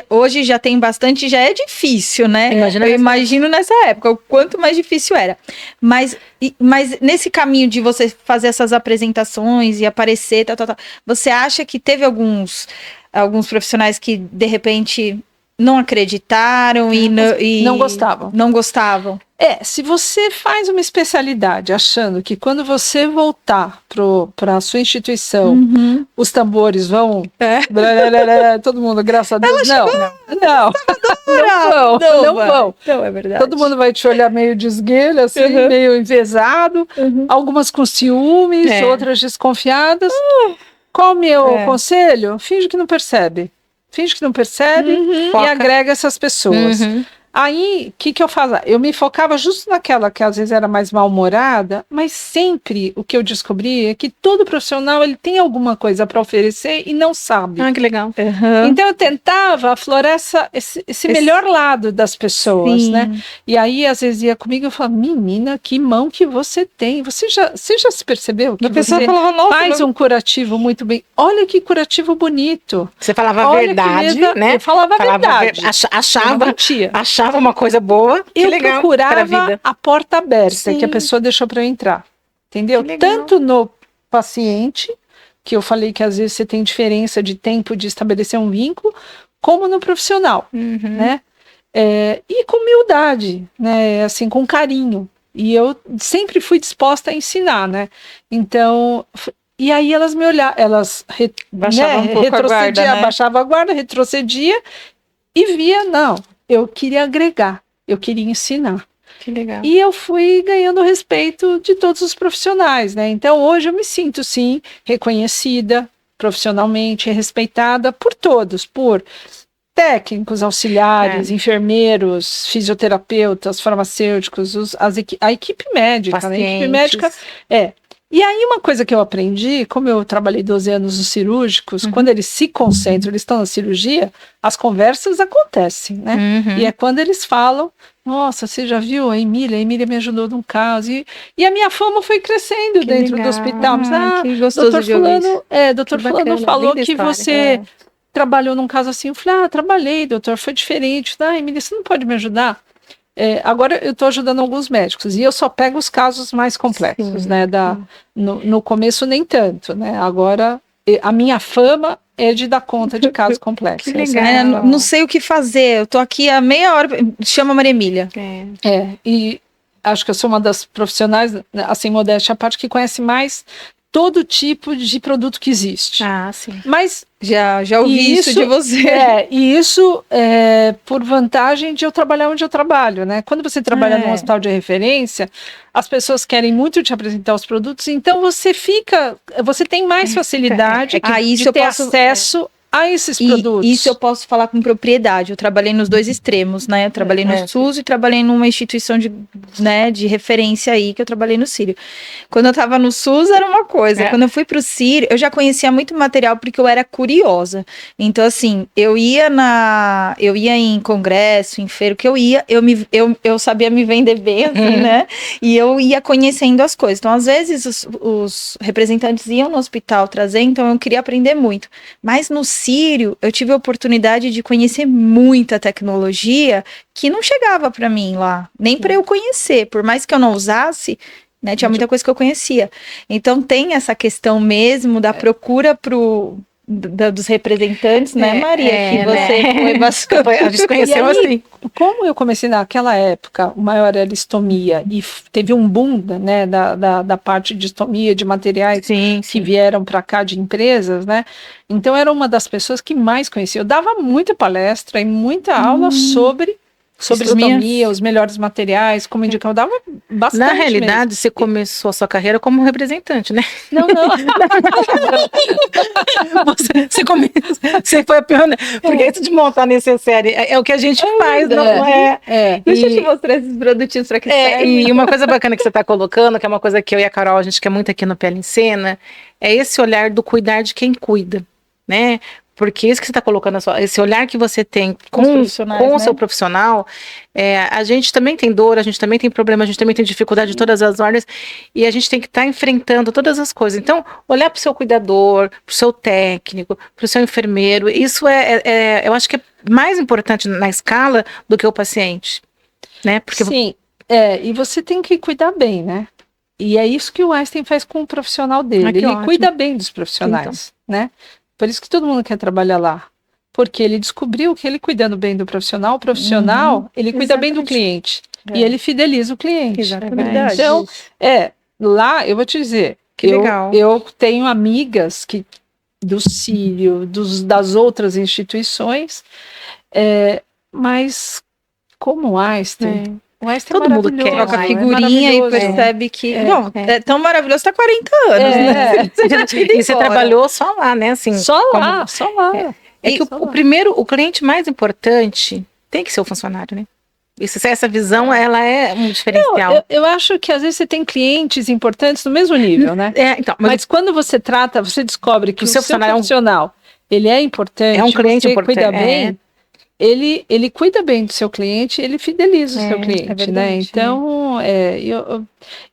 [SPEAKER 1] Hoje já tem bastante, já é difícil, né?
[SPEAKER 2] Eu
[SPEAKER 1] imagino nessa época, o quanto mais difícil era. Mas nesse caminho de você fazer essas apresentações e aparecer, você acha que teve alguns profissionais que, de repente... não acreditaram e
[SPEAKER 3] não gostavam.
[SPEAKER 1] Não gostavam.
[SPEAKER 3] Se você faz uma especialidade achando que quando você voltar para a sua instituição, os tambores vão... todo mundo, graças a Deus, não vão.
[SPEAKER 1] Não, é verdade.
[SPEAKER 3] Todo mundo vai te olhar meio de esguelho, assim, meio envezado, algumas com ciúmes, outras desconfiadas. Qual o meu conselho? Finge que não percebe. Finge que não percebe e agrega essas pessoas. Aí, o que eu fazia? Eu me focava justo naquela que às vezes era mais mal-humorada, mas sempre o que eu descobri é que todo profissional ele tem alguma coisa para oferecer e não sabe.
[SPEAKER 2] Que legal.
[SPEAKER 3] Então eu tentava aflorar esse melhor lado das pessoas, né? E aí às vezes ia comigo e eu falava, menina, que mão que você tem. Você já se percebeu que você faz um curativo muito bem? Olha que curativo bonito.
[SPEAKER 2] Você falava a verdade, né?
[SPEAKER 3] Eu falava a verdade.
[SPEAKER 2] Achava uma coisa boa, que legal.
[SPEAKER 3] Eu procurava a porta aberta que a pessoa deixou para eu entrar, entendeu? Tanto no paciente, que eu falei que às vezes você tem diferença de tempo de estabelecer um vínculo, como no profissional, né? E com humildade, né? Assim, com carinho. E eu sempre fui disposta a ensinar, né? Então... E aí elas me olhavam, elas
[SPEAKER 1] baixavam um pouco a guarda, né?
[SPEAKER 3] Baixava a guarda, retrocedia e via, não, eu queria agregar, eu queria ensinar.
[SPEAKER 2] Que legal.
[SPEAKER 3] E eu fui ganhando o respeito de todos os profissionais, né? Então hoje eu me sinto, sim, reconhecida profissionalmente, respeitada por todos, por técnicos, auxiliares, enfermeiros, fisioterapeutas, farmacêuticos, a equipe médica,
[SPEAKER 2] pacientes.
[SPEAKER 3] Né? A equipe médica E aí uma coisa que eu aprendi, como eu trabalhei 12 anos nos cirúrgicos, quando eles se concentram, eles estão na cirurgia, as conversas acontecem, né? E é quando eles falam, nossa, você já viu a Emília me ajudou num caso, e a minha fama foi crescendo dentro do hospital.
[SPEAKER 1] Que gostoso
[SPEAKER 3] doutor
[SPEAKER 1] de ouvir isso.
[SPEAKER 3] Doutor Fulano falou que você trabalhou num caso assim. Eu falei, trabalhei, doutor, foi diferente. Emília, você não pode me ajudar? Agora eu estou ajudando alguns médicos e eu só pego os casos mais complexos,
[SPEAKER 2] Sim.
[SPEAKER 3] né? No começo nem tanto, né? Agora a minha fama é de dar conta de casos complexos.
[SPEAKER 2] Que legal.
[SPEAKER 1] Não sei o que fazer, eu tô aqui há meia hora, chama a Maria Emília.
[SPEAKER 3] E acho que eu sou uma das profissionais, assim, modéstia à parte, que conhece mais todo tipo de produto que existe.
[SPEAKER 2] Sim.
[SPEAKER 3] Mas
[SPEAKER 1] já ouvi isso de você.
[SPEAKER 3] E isso é por vantagem de eu trabalhar onde eu trabalho, né? Quando você trabalha num hospital de referência, as pessoas querem muito te apresentar os produtos, então você tem mais facilidade de ter acesso a esses produtos.
[SPEAKER 1] Isso eu posso falar com propriedade. Eu trabalhei nos dois extremos, né? Eu trabalhei no SUS e trabalhei numa instituição de referência aí, que eu trabalhei no Sírio. Quando eu tava no SUS era uma coisa. Quando eu fui pro Sírio, eu já conhecia muito material porque eu era curiosa. Então, assim, eu ia em congresso, em feira, que eu sabia me vender bem, assim, né? E eu ia conhecendo as coisas. Então, às vezes, os representantes iam no hospital trazer, então eu queria aprender muito. Mas no Sírio, eu tive a oportunidade de conhecer muita tecnologia que não chegava para mim lá, nem para eu conhecer, por mais que eu não usasse, né, tinha muita coisa que eu conhecia. Então tem essa questão mesmo da procura dos representantes, né, Maria? Que você foi bastante.
[SPEAKER 2] A gente conheceu assim.
[SPEAKER 3] Como eu comecei naquela época, o maior era estomia, e teve um boom, né, da parte de estomia, de materiais que vieram para cá de empresas, né? Então era uma das pessoas que mais conhecia. Eu dava muita palestra e muita aula sobre estomia, os melhores materiais, como indicar, eu dava bastante.
[SPEAKER 2] Na realidade, você começou a sua carreira como representante, né?
[SPEAKER 3] Não.
[SPEAKER 2] Você foi a pioneira. Porque isso de montar necessário é o que a gente faz, não é?
[SPEAKER 1] Deixa eu te mostrar esses produtinhos para que servem.
[SPEAKER 2] E uma coisa bacana que você está colocando, que é uma coisa que eu e a Carol, a gente quer muito aqui no Pele em Cena, é esse olhar do cuidar de quem cuida, né? Porque isso que você está colocando, esse olhar que você tem com o seu profissional, a gente também tem dor, a gente também tem problema, a gente também tem dificuldade de todas as ordens, e a gente tem que estar enfrentando todas as coisas. Então, olhar para o seu cuidador, para o seu técnico, para o seu enfermeiro, isso eu acho que é mais importante na escala do que o paciente, né? Porque
[SPEAKER 3] sim, e você tem que cuidar bem, né? E é isso que o Einstein faz com o profissional dele. Ele cuida bem dos profissionais, né? Por isso que todo mundo quer trabalhar lá. Porque ele descobriu que ele cuidando bem do profissional, ele cuida bem do cliente. E ele fideliza o cliente.
[SPEAKER 2] Exatamente.
[SPEAKER 3] Então, lá, eu vou te dizer,
[SPEAKER 2] legal.
[SPEAKER 3] Eu tenho amigas do Sírio, das outras instituições, mas como o Einstein...
[SPEAKER 2] Todo mundo quer.
[SPEAKER 1] Troca figurinha e percebe que... Bom, é tão maravilhoso, tá 40 anos, né?
[SPEAKER 2] E você trabalhou só lá, né? Assim,
[SPEAKER 3] só lá.
[SPEAKER 2] O cliente mais importante tem que ser o funcionário, né? Essa visão, ela é um diferencial.
[SPEAKER 3] Eu acho que às vezes você tem clientes importantes no mesmo nível, né?
[SPEAKER 2] Então,
[SPEAKER 3] mas quando você descobre que o seu profissional, ele é importante,
[SPEAKER 2] é um cliente importante,
[SPEAKER 3] cuida bem... Ele cuida bem do seu cliente, ele fideliza o seu cliente, verdade, né? Então,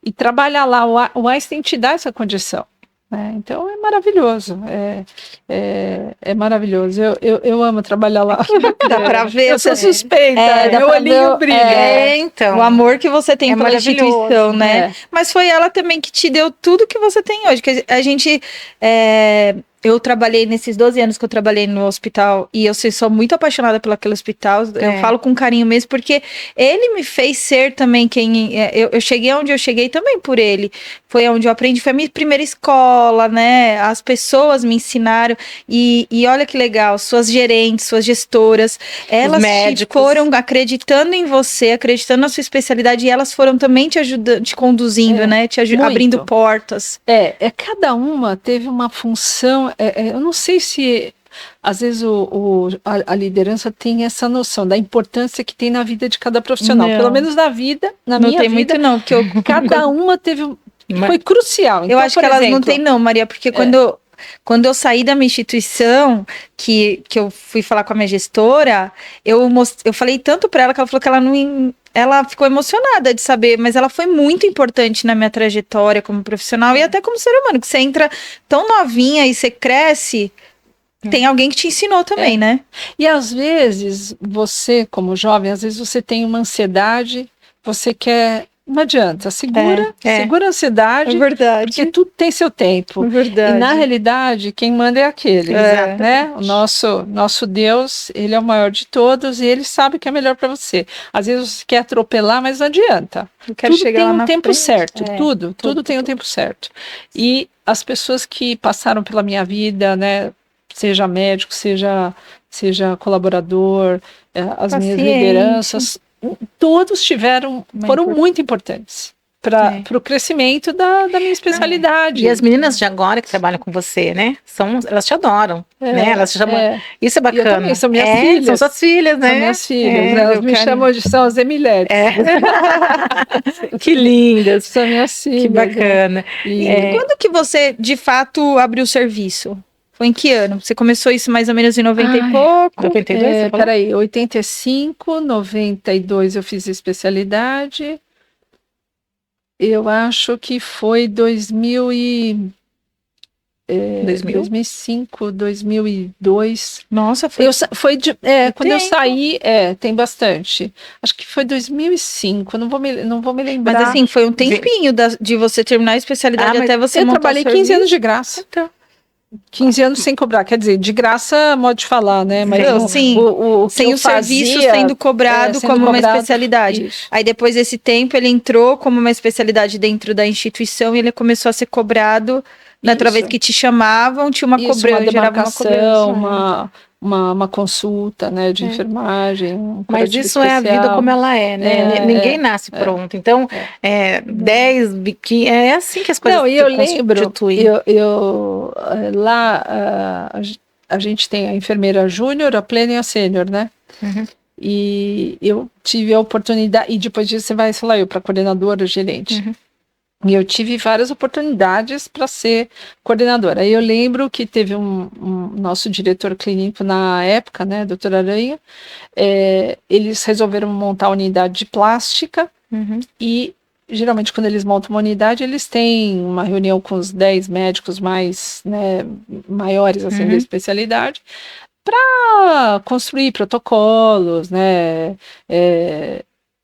[SPEAKER 3] e trabalhar lá, o Einstein te dá essa condição, né? Então é maravilhoso, é maravilhoso. Eu amo trabalhar lá.
[SPEAKER 1] Dá pra ver.
[SPEAKER 3] Eu sou suspeita, meu olhinho brilha.
[SPEAKER 1] Então, o amor que você tem pela instituição, né? Mas foi ela também que te deu tudo que você tem hoje, que a gente... Eu trabalhei nesses 12 anos que eu trabalhei no hospital e eu sou muito apaixonada por aquele hospital. Eu falo com carinho mesmo, porque ele me fez ser também quem... Eu cheguei onde eu cheguei também por ele. Foi onde eu aprendi, foi a minha primeira escola, né? As pessoas me ensinaram. E olha que legal, suas gerentes, suas gestoras, elas foram acreditando em você, acreditando na sua especialidade, e elas foram também te ajudando, te conduzindo, né? Abrindo portas.
[SPEAKER 3] Cada uma teve uma função... eu não sei se às vezes a liderança tem essa noção da importância que tem na vida de cada profissional. Pelo menos na minha vida. Não tem muito não, porque cada uma foi crucial. Então,
[SPEAKER 1] eu acho que elas não têm não, Maria, porque quando eu saí da minha instituição, que eu fui falar com a minha gestora, eu falei tanto para ela que ela falou que ela ficou emocionada de saber, mas ela foi muito importante na minha trajetória como profissional e até como ser humano, que você entra tão novinha e você cresce, tem alguém que te ensinou também, né?
[SPEAKER 3] E às vezes, você, como jovem, às vezes você tem uma ansiedade, você quer. Não adianta, segura a ansiedade,
[SPEAKER 1] verdade.
[SPEAKER 3] porque tudo tem seu tempo.
[SPEAKER 1] É verdade.
[SPEAKER 3] E na realidade, quem manda é aquele,
[SPEAKER 1] É.
[SPEAKER 3] né? O nosso Deus, ele é o maior de todos e ele sabe o que é melhor para você. Às vezes você quer atropelar, mas não adianta.
[SPEAKER 1] Eu quero
[SPEAKER 3] Tudo
[SPEAKER 1] chegar
[SPEAKER 3] tem
[SPEAKER 1] lá
[SPEAKER 3] um
[SPEAKER 1] na
[SPEAKER 3] tempo
[SPEAKER 1] frente.
[SPEAKER 3] certo,
[SPEAKER 1] É,
[SPEAKER 3] tudo tem um tempo certo. E as pessoas que passaram pela minha vida, né? Seja médico, seja colaborador, as minhas
[SPEAKER 1] Paciente.
[SPEAKER 3] lideranças, todos foram muito importantes para o crescimento da minha especialidade.
[SPEAKER 2] E as meninas de agora que trabalham com você, né? Elas te adoram, né? Elas te chamam. Isso é bacana.
[SPEAKER 3] E eu também, são minhas filhas.
[SPEAKER 2] São suas filhas, né?
[SPEAKER 3] São minhas filhas. Elas me chamam de são as Emiletes.
[SPEAKER 2] Que lindas.
[SPEAKER 3] São minhas filhas.
[SPEAKER 2] Que bacana.
[SPEAKER 1] E quando que você, de fato, abriu o serviço? Foi em que ano? Você começou isso mais ou menos em 90 e pouco?
[SPEAKER 2] 92?
[SPEAKER 3] Peraí, 85, 92 eu fiz especialidade. Eu acho que foi 2005, 2002.
[SPEAKER 1] Nossa, foi.
[SPEAKER 3] Quando eu saí, tem bastante. Acho que foi 2005, não vou me lembrar.
[SPEAKER 1] Mas assim, foi um tempinho de você terminar a especialidade até você montar o serviço.
[SPEAKER 3] Eu trabalhei 15 anos de graça. Então. 15 anos sem cobrar, quer dizer, de graça, modo de falar, né? Mas
[SPEAKER 1] sim, sem o serviço sendo cobrado como uma especialidade. Isso. Aí depois desse tempo ele entrou como uma especialidade dentro da instituição e ele começou a ser cobrado, na toda vez que te chamavam, tinha uma cobrança, gerava uma cobrança.
[SPEAKER 3] Uma consulta, né, de enfermagem.
[SPEAKER 2] Mas isso especial. É a vida como ela é, né? Ninguém nasce pronto. Então, 10, 15, é assim que as coisas se constituem.
[SPEAKER 3] Lá a gente tem a enfermeira júnior, a plena e a sênior, né? Uhum. E eu tive a oportunidade, e depois disso você vai, sei lá, para coordenadora, gerente. Uhum. E eu tive várias oportunidades para ser coordenadora. Aí eu lembro que teve um nosso diretor clínico na época, né, doutor Aranha, eles resolveram montar a unidade de plástica e geralmente quando eles montam uma unidade, eles têm uma reunião com os 10 médicos mais, né, maiores assim, da especialidade, para construir protocolos, né,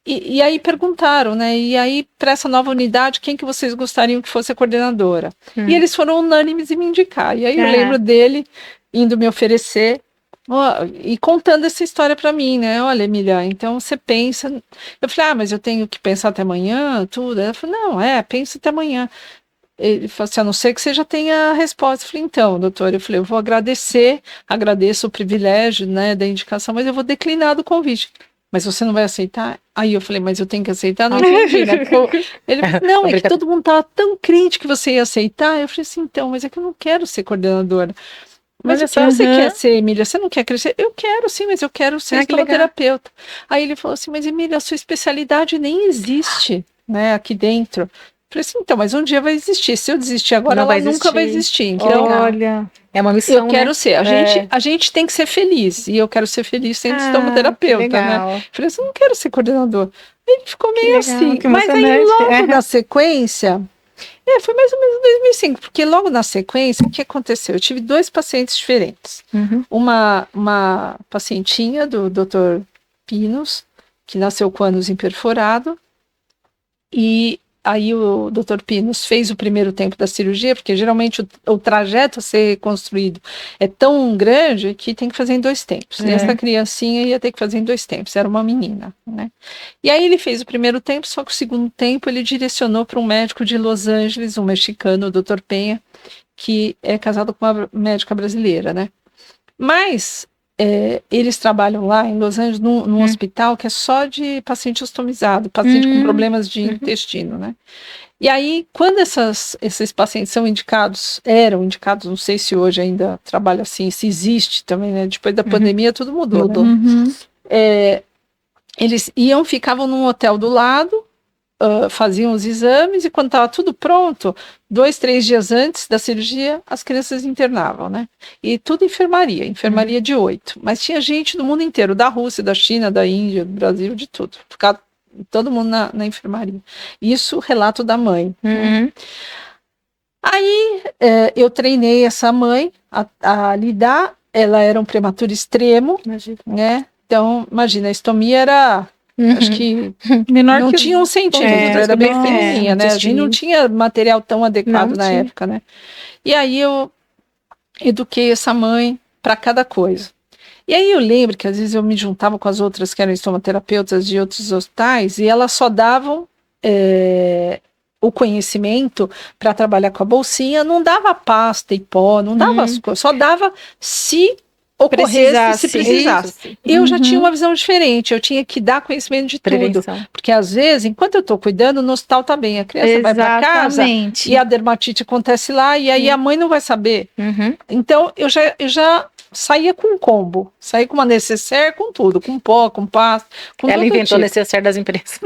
[SPEAKER 3] e aí perguntaram, né? E aí, para essa nova unidade, quem que vocês gostariam que fosse a coordenadora? E eles foram unânimes em me indicar. E aí eu lembro dele indo me oferecer e contando essa história para mim, né? Olha, Emília, então você pensa. Eu falei, mas eu tenho que pensar até amanhã, tudo. Ela falou, não, pensa até amanhã. Ele falou assim, a não ser que você já tenha a resposta. Eu falei, então, doutor, eu vou agradeço o privilégio, né, da indicação, mas eu vou declinar do convite. Mas você não vai aceitar? Aí eu falei, mas eu tenho que aceitar? Não entendi, né? Ele falou, não, é que todo mundo estava tão crente que você ia aceitar. Eu falei assim, então, mas é que eu não quero ser coordenadora. Mas o que você quer ser, Emília? Você não quer crescer? Eu quero sim, mas eu quero ser estomaterapeuta. Aí ele falou assim, mas Emília, a sua especialidade nem existe, né, aqui dentro. Eu falei assim, então, mas um dia vai existir. Se eu desistir agora, ela nunca vai existir. Então,
[SPEAKER 2] olha, é uma missão,
[SPEAKER 3] eu quero ser. A gente tem que ser feliz. E eu quero ser feliz sendo estomaterapeuta, né? Eu falei assim, eu não quero ser coordenador. Ele ficou meio assim. Mas aí, logo na sequência... foi mais ou menos em 2005. Porque logo na sequência, o que aconteceu? Eu tive 2 pacientes diferentes. Uma pacientinha do Dr. Pinos, que nasceu com ânus imperforado. E... aí o Dr. Pinos fez o primeiro tempo da cirurgia, porque geralmente o trajeto a ser construído é tão grande que tem que fazer em 2 tempos. E essa criancinha ia ter que fazer em 2 tempos, era uma menina, né? E aí ele fez o primeiro tempo, só que o segundo tempo ele direcionou para um médico de Los Angeles, um mexicano, o Dr. Penha, que é casado com uma médica brasileira, né? Mas... eles trabalham lá em Los Angeles num hospital que é só de paciente ostomizado, paciente com problemas de intestino, né? E aí, quando esses pacientes eram indicados, não sei se hoje ainda trabalha assim, se existe também, né? Depois da pandemia tudo mudou. Né? Eles ficavam num hotel do lado, faziam os exames e quando estava tudo pronto, 2, 3 dias antes da cirurgia, as crianças internavam, né? E tudo enfermaria de 8. Mas tinha gente do mundo inteiro, da Rússia, da China, da Índia, do Brasil, de tudo. Ficava todo mundo na enfermaria. Isso, relato da mãe. Né? Aí eu treinei essa mãe a lidar ela era um prematuro extremo, né? Então, imagina, a estomia era, acho que
[SPEAKER 1] Menor
[SPEAKER 3] não
[SPEAKER 1] que
[SPEAKER 3] tinha 1 centímetro, era bem pequenininha, né? A gente não tinha material tão adequado na época, né? E aí eu eduquei essa mãe para cada coisa. E aí eu lembro que às vezes eu me juntava com as outras que eram estomaterapeutas de outros hospitais e elas só davam o conhecimento para trabalhar com a bolsinha, não dava pasta e pó, não dava as coisas, só dava se ocorresse, se precisasse. Eu já tinha uma visão diferente, eu tinha que dar conhecimento de tudo, porque às vezes, enquanto eu estou cuidando, no hospital tá bem, a criança vai para casa e a dermatite acontece lá e aí a mãe não vai saber. Então eu já saía com um combo, saía com uma necessaire, com tudo, com pó, com pasta.
[SPEAKER 2] Ela inventou a necessaire das empresas.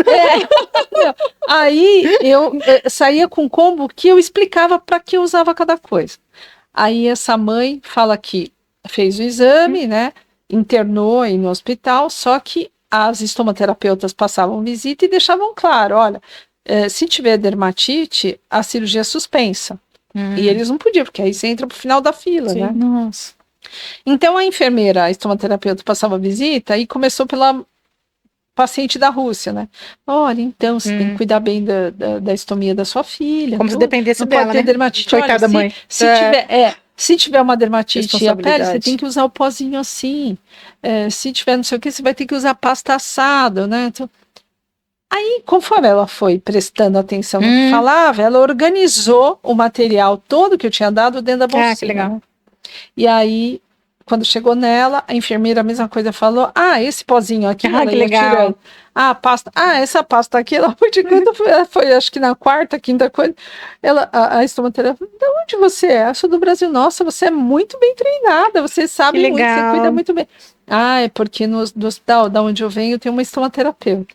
[SPEAKER 3] Aí eu saía com um combo que eu explicava para que eu usava cada coisa. Aí essa mãe fala que fez o exame, né? Internou aí no hospital, só que as estomaterapeutas passavam visita e deixavam claro, olha, se tiver dermatite, a cirurgia é suspensa. E eles não podiam, porque aí você entra pro final da fila, né?
[SPEAKER 1] Nossa.
[SPEAKER 3] Então a enfermeira, a estomaterapeuta, passava visita e começou pela paciente da Rússia, né? Olha, então você tem que cuidar bem da estomia da sua filha.
[SPEAKER 2] Como se dependesse
[SPEAKER 3] não
[SPEAKER 2] dela,
[SPEAKER 3] pode ter
[SPEAKER 2] né?
[SPEAKER 3] dermatite.
[SPEAKER 2] Coitada
[SPEAKER 3] Olha,
[SPEAKER 2] mãe.
[SPEAKER 3] Se tiver uma dermatite a pele, você tem que usar o pozinho assim. Se tiver não sei o que, você vai ter que usar pasta assada, né? Então, aí, conforme ela foi prestando atenção no que falava, ela organizou o material todo que eu tinha dado dentro da bolsinha.
[SPEAKER 2] Que legal.
[SPEAKER 3] Né? E aí, quando chegou nela, a enfermeira a mesma coisa falou, esse pozinho aqui, ela
[SPEAKER 2] que
[SPEAKER 3] ia
[SPEAKER 2] legal.
[SPEAKER 3] tirando. A pasta, essa pasta aqui, ela foi de quando foi acho que na quarta, quinta coisa, a estomaterapeuta, de onde você é? Eu sou do Brasil. Nossa, você é muito bem treinada, você sabe muito, você cuida muito bem. É porque no hospital da onde eu venho tem uma estomaterapeuta.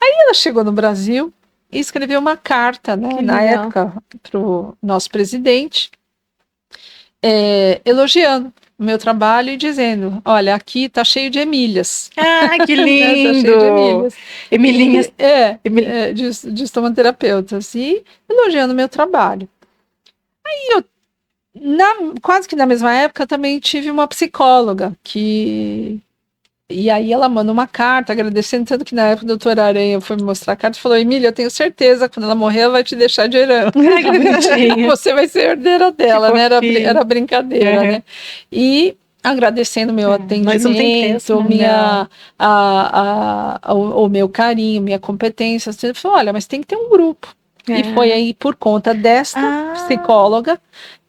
[SPEAKER 3] Aí ela chegou no Brasil e escreveu uma carta, né, na época, para o nosso presidente, elogiando o meu trabalho e dizendo, olha, aqui tá cheio de Emílias.
[SPEAKER 2] Que lindo!
[SPEAKER 3] Tá cheio de Emílias.
[SPEAKER 2] Emílias.
[SPEAKER 3] De estomaterapeutas. E elogiando o meu trabalho. Aí eu, quase que na mesma época, também tive uma psicóloga que... E aí ela manda uma carta agradecendo, tanto que na época o doutor Aranha foi me mostrar a carta e falou, Emília, eu tenho certeza, quando ela morrer, ela vai te deixar de herança. Você vai ser herdeira dela, né? Era brincadeira, né? E agradecendo meu atendimento, o meu carinho, minha competência. Ele falou, olha, mas tem que ter um grupo. E foi aí, por conta desta psicóloga,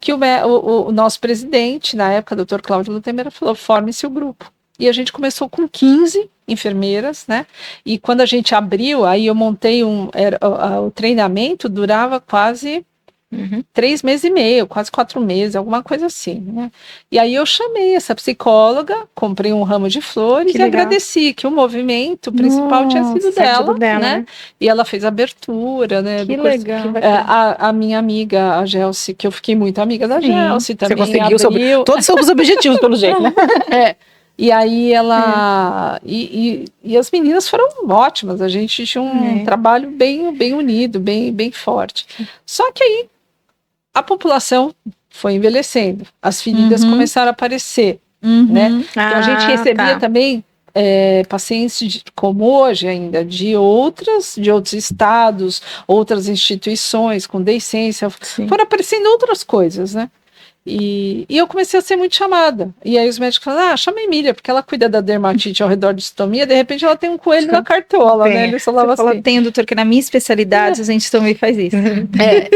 [SPEAKER 3] que o nosso presidente, na época, o doutor Cláudio Lutemera, falou, forme-se o grupo. E a gente começou com 15 enfermeiras, né? E quando a gente abriu, aí eu montei o treinamento durava quase 3 meses e meio, quase 4 meses, alguma coisa assim, né? E aí eu chamei essa psicóloga, comprei um ramo de flores e agradeci que o movimento principal tinha sido dela, né? E ela fez a abertura, né?
[SPEAKER 1] Que legal.
[SPEAKER 3] A minha amiga, a Gelsi, que eu fiquei muito amiga da Gelsi também.
[SPEAKER 2] Você conseguiu todos os objetivos, pelo jeito, né?
[SPEAKER 3] E aí ela... E as meninas foram ótimas, a gente tinha um trabalho bem unido, bem forte. Só que aí a população foi envelhecendo, as feridas começaram a aparecer, né? Então a gente recebia também pacientes, como hoje ainda, de outros estados, outras instituições, com deiscência, foram aparecendo outras coisas, né? E eu comecei a ser muito chamada. E aí os médicos falaram, chama a Emília, porque ela cuida da dermatite ao redor de estomia, de repente ela tem um coelho na cartola, né? Ele falava assim.
[SPEAKER 1] Tem um doutor que na minha especialidade a gente também faz isso.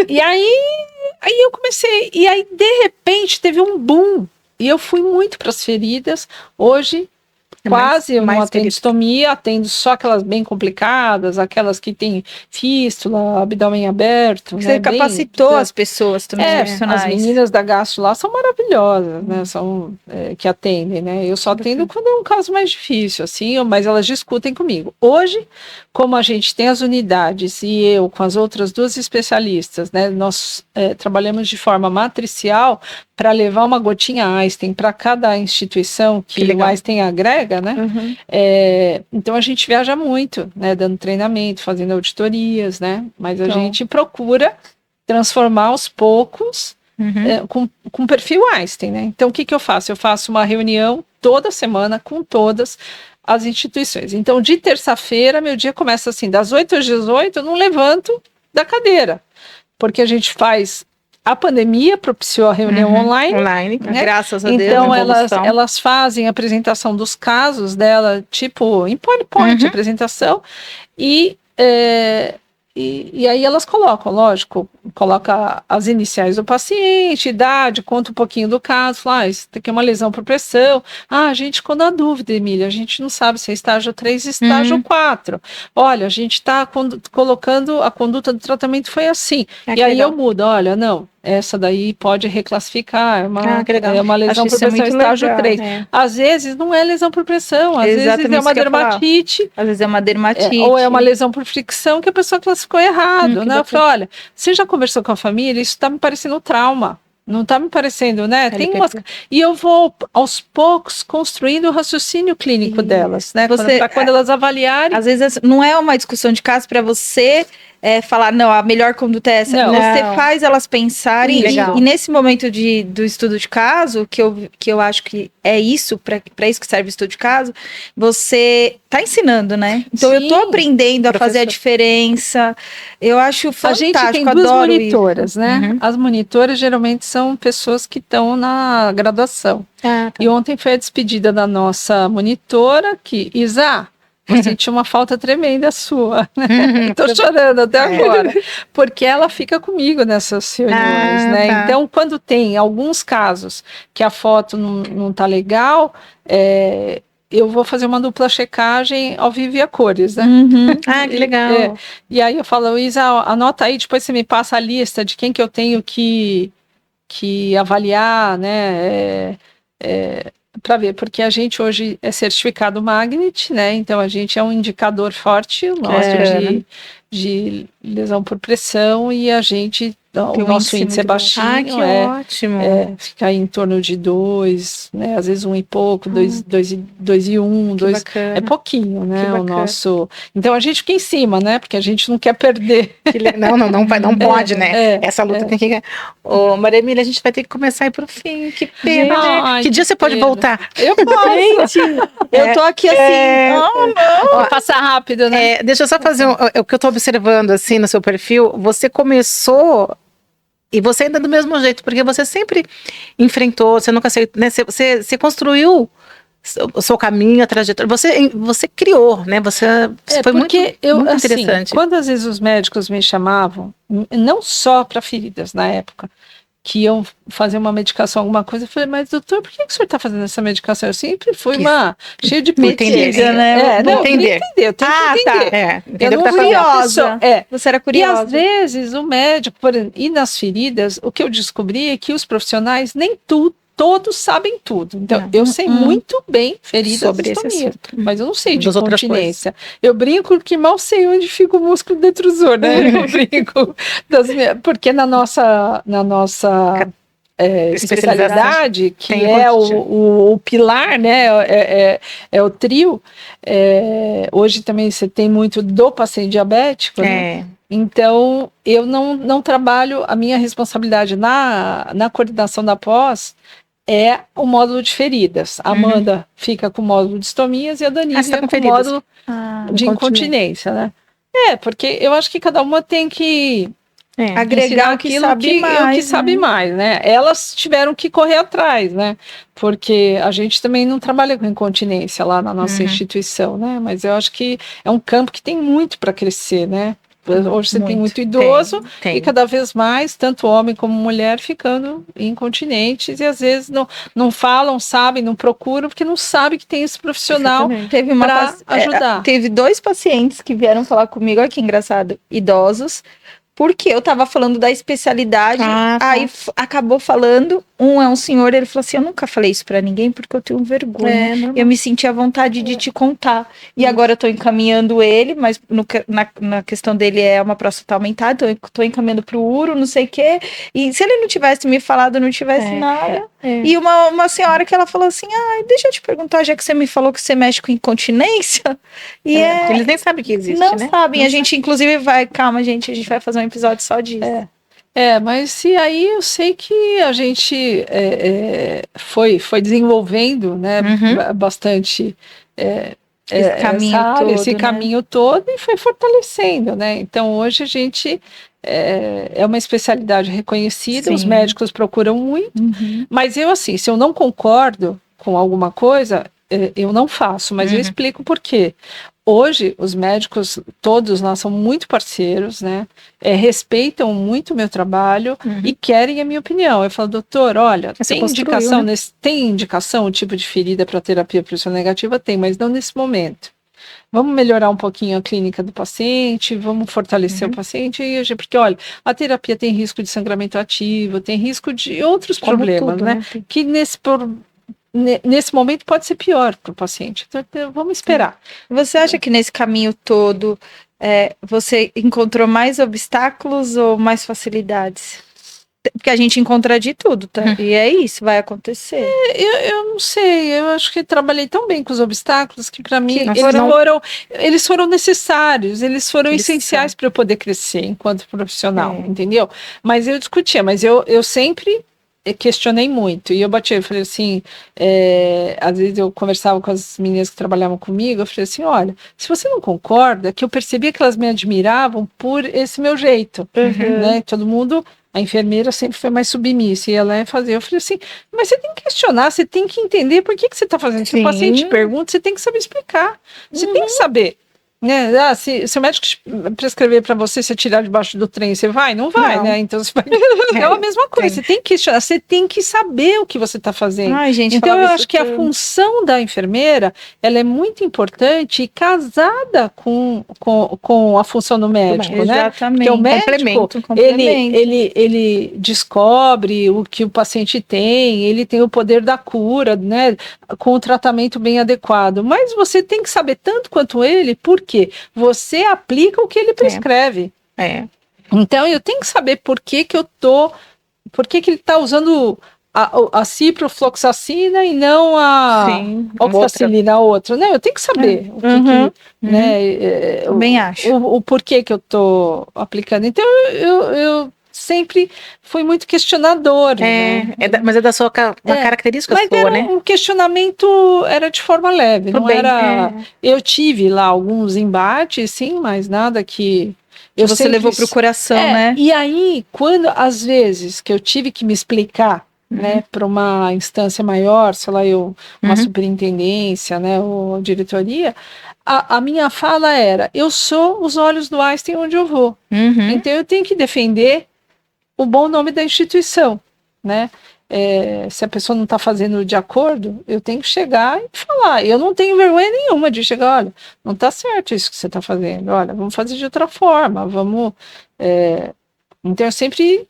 [SPEAKER 3] E aí eu comecei, e aí de repente teve um boom, e eu fui muito para as feridas. Hoje quase eu não atendo estomia, atendo só aquelas bem complicadas, aquelas que tem fístula, abdômen aberto.
[SPEAKER 1] Você capacitou as pessoas também,
[SPEAKER 3] as meninas da gastro lá são maravilhosas, né? São que atendem, né? Eu só atendo quando é um caso mais difícil, assim, mas elas discutem comigo. Hoje, como a gente tem as unidades e eu com as outras 2 especialistas, né? Nós trabalhamos de forma matricial para levar uma gotinha Einstein para cada instituição que o Einstein agrega, né? Então a gente viaja muito, né? Dando treinamento, fazendo auditorias, né? Mas a gente procura transformar aos poucos com perfil Einstein, né? Então, o que eu faço? Eu faço uma reunião toda semana com todas as instituições. Então, de terça-feira, meu dia começa assim, das 8 às 18, eu não levanto da cadeira, porque a gente faz... A pandemia propiciou a reunião online, né?
[SPEAKER 2] Graças a Deus.
[SPEAKER 3] Então, elas fazem a apresentação dos casos dela, tipo, em PowerPoint, apresentação, e aí elas colocam, lógico, coloca as iniciais do paciente, idade, conta um pouquinho do caso, fala, isso aqui é uma lesão por pressão. A gente ficou na dúvida, Emília, a gente não sabe se é estágio 3 ou estágio 4. Olha, a gente está colocando, a conduta do tratamento foi assim. E aí eu mudo, olha, não, essa daí pode reclassificar, é uma lesão por pressão estágio 3. Às vezes não é lesão por pressão, às vezes é uma dermatite.
[SPEAKER 1] Às vezes é uma dermatite.
[SPEAKER 3] Ou é uma lesão por fricção que a pessoa classificou errado, né? Eu falei, olha, você já conversou com a família? Isso está me parecendo trauma. Não está me parecendo, né? E eu vou, aos poucos, construindo o raciocínio clínico delas, né? Para quando elas avaliarem.
[SPEAKER 1] Às vezes não é uma discussão de caso para você falar, não, a melhor conduta é essa. Você faz elas pensarem. E nesse momento do estudo de caso, que eu acho que é isso, para isso que serve o estudo de caso, você está ensinando, né? Então eu estou aprendendo a fazer a diferença. Eu acho fantástico.
[SPEAKER 3] A gente tem duas monitoras, né? As monitoras geralmente são pessoas que estão na graduação. E ontem foi a despedida da nossa monitora, que, Isa, você tinha uma falta tremenda sua, né? Tô chorando até agora, porque ela fica comigo nessas reuniões, né? Então, quando tem alguns casos que a foto não tá legal, eu vou fazer uma dupla checagem ao vivo e a cores, né?
[SPEAKER 2] Que legal.
[SPEAKER 3] E aí eu falo, Isa, anota aí, depois você me passa a lista de quem que eu tenho que avaliar, né? Para ver, porque a gente hoje é certificado Magnet, né? Então a gente é um indicador forte, o nosso de lesão por pressão, e a gente, o nosso índice é baixinho,
[SPEAKER 2] que ótimo.
[SPEAKER 3] Fica aí em torno de 2, né? Às vezes 1 e pouco, 2 e 1, 2, é pouquinho, né? O nosso. Então a gente fica em cima, né? Porque a gente não quer perder.
[SPEAKER 2] Não pode, né? Essa luta tem que. Ô, Maria Emília, a gente vai ter que começar a ir pro fim. Que pena. Que dia você pode voltar?
[SPEAKER 3] Eu posso.
[SPEAKER 1] Eu tô aqui assim.
[SPEAKER 3] Vou passar rápido, né?
[SPEAKER 2] Deixa eu só fazer o que eu tô observando assim no seu perfil. Você começou e você ainda do mesmo jeito, porque você sempre enfrentou, você nunca né, você construiu o seu caminho, a trajetória, você criou, né? Você foi muito interessante.
[SPEAKER 3] Assim, quando às vezes os médicos me chamavam, não só para feridas na época, que iam fazer uma medicação, alguma coisa, eu falei, mas doutor, por que o senhor está fazendo essa medicação? Eu sempre fui cheia de
[SPEAKER 1] petida, né?
[SPEAKER 3] Eu tenho que entender. Eu não
[SPEAKER 1] fui curiosa. Você era curiosa.
[SPEAKER 3] E às vezes o médico, e nas feridas, o que eu descobri é que os profissionais nem todos sabem tudo. Então, eu sei muito bem feridas
[SPEAKER 2] sobre esse
[SPEAKER 3] assalto, mas eu não sei de continência. Eu brinco que mal sei onde fica o músculo detrusor, né? Eu brinco porque na nossa especialidade, que é o pilar, né? É o trio. Hoje também você tem muito do paciente diabético, né? Então, eu não trabalho, a minha responsabilidade na coordenação da pós é o módulo de feridas. A Amanda fica com o módulo de estomias e a Danívia com o módulo de incontinência, né? Porque eu acho que cada uma tem que
[SPEAKER 1] agregar o que
[SPEAKER 3] sabe mais, né? Elas tiveram que correr atrás, né? Porque a gente também não trabalha com incontinência lá na nossa instituição, né? Mas eu acho que é um campo que tem muito para crescer, né? Hoje você tem muito idoso e cada vez mais, tanto homem como mulher, ficando incontinentes e às vezes não falam, sabem, não procuram, porque não sabem que tem esse profissional para ajudar.
[SPEAKER 1] Teve 2 pacientes que vieram falar comigo, olha que engraçado, idosos, porque eu tava falando da especialidade, aí acabou falando, um senhor, ele falou assim, eu nunca falei isso pra ninguém porque eu tenho vergonha, eu me senti à vontade de te contar, e agora eu tô encaminhando ele, mas na questão dele é uma próstata aumentada, então eu tô encaminhando pro uro, não sei o quê, e se ele não tivesse me falado, não tivesse nada, e uma senhora que ela falou assim, deixa eu te perguntar, já que você me falou que você mexe com incontinência, e
[SPEAKER 2] eles nem sabem que existe,
[SPEAKER 1] não sabem, a gente inclusive calma gente, a gente vai fazer um episódio só disso.
[SPEAKER 3] Mas e aí eu sei que a gente foi desenvolvendo, né, bastante esse caminho todo e foi fortalecendo, né? Então hoje a gente é uma especialidade reconhecida, os médicos procuram muito, mas eu assim, se eu não concordo com alguma coisa, eu não faço, mas eu explico por quê. Hoje, os médicos, todos nós, são muito parceiros, né? Respeitam muito o meu trabalho e querem a minha opinião. Eu falo, doutor, olha, tem indicação, né? Tem indicação, o tipo de ferida para terapia pressão negativa? Tem, mas não nesse momento. Vamos melhorar um pouquinho a clínica do paciente, vamos fortalecer o paciente, porque, olha, a terapia tem risco de sangramento ativo, tem risco de outros problemas, tudo, né? Que nesse momento pode ser pior para o paciente. Então, vamos esperar.
[SPEAKER 1] Você acha que nesse caminho todo você encontrou mais obstáculos ou mais facilidades? Porque a gente encontra de tudo, tá? E é isso, vai acontecer.
[SPEAKER 3] Eu não sei, eu acho que trabalhei tão bem com os obstáculos que para mim eles foram necessários, eles foram essenciais para eu poder crescer enquanto profissional, entendeu? Mas eu discutia, mas eu sempre questionei muito, e eu falei assim, às vezes eu conversava com as meninas que trabalhavam comigo, eu falei assim, olha, se você não concorda, que eu percebia que elas me admiravam por esse meu jeito, né, todo mundo, a enfermeira sempre foi mais submissa, e ela ia fazer, eu falei assim, mas você tem que questionar, você tem que entender por que você está fazendo, se o paciente pergunta, você tem que saber explicar, você tem que saber. Né? Se o médico prescrever para você tirar debaixo do trem, você vai? Não vai, né? Então você vai... É a mesma coisa, você tem que questionar, você tem que saber o que você está fazendo.
[SPEAKER 1] Ai, gente,
[SPEAKER 3] então eu acho que a função da enfermeira, ela é muito importante e casada com a função do médico, né?
[SPEAKER 1] Exatamente.
[SPEAKER 3] Porque o médico, ele descobre o que o paciente tem, ele tem o poder da cura, né? Com o tratamento bem adequado, mas você tem que saber tanto quanto ele, por quê? Você aplica o que ele prescreve. Então eu tenho que saber por que ele está usando a ciprofloxacina e não a oxacilina, a outra. Não, eu tenho que saber o que né?
[SPEAKER 1] Também acho.
[SPEAKER 3] O porquê que eu estou aplicando. Então eu sempre fui muito questionador. Né?
[SPEAKER 2] Mas é da sua característica
[SPEAKER 3] mas
[SPEAKER 2] sua, né?
[SPEAKER 3] O questionamento era de forma leve, não era... Eu tive lá alguns embates, sim, mas nada que...
[SPEAKER 1] Você sempre levou para o coração, né?
[SPEAKER 3] E aí, quando, às vezes, que eu tive que me explicar, né, para uma instância maior, sei lá, uma superintendência, né, ou diretoria, a minha fala era, eu sou os olhos do Einstein onde eu vou. Então eu tenho que defender o bom nome da instituição, né? Se a pessoa não está fazendo de acordo, eu tenho que chegar e falar. Eu não tenho vergonha nenhuma de chegar, olha, não está certo isso que você está fazendo, olha, vamos fazer de outra forma, vamos... Então eu sempre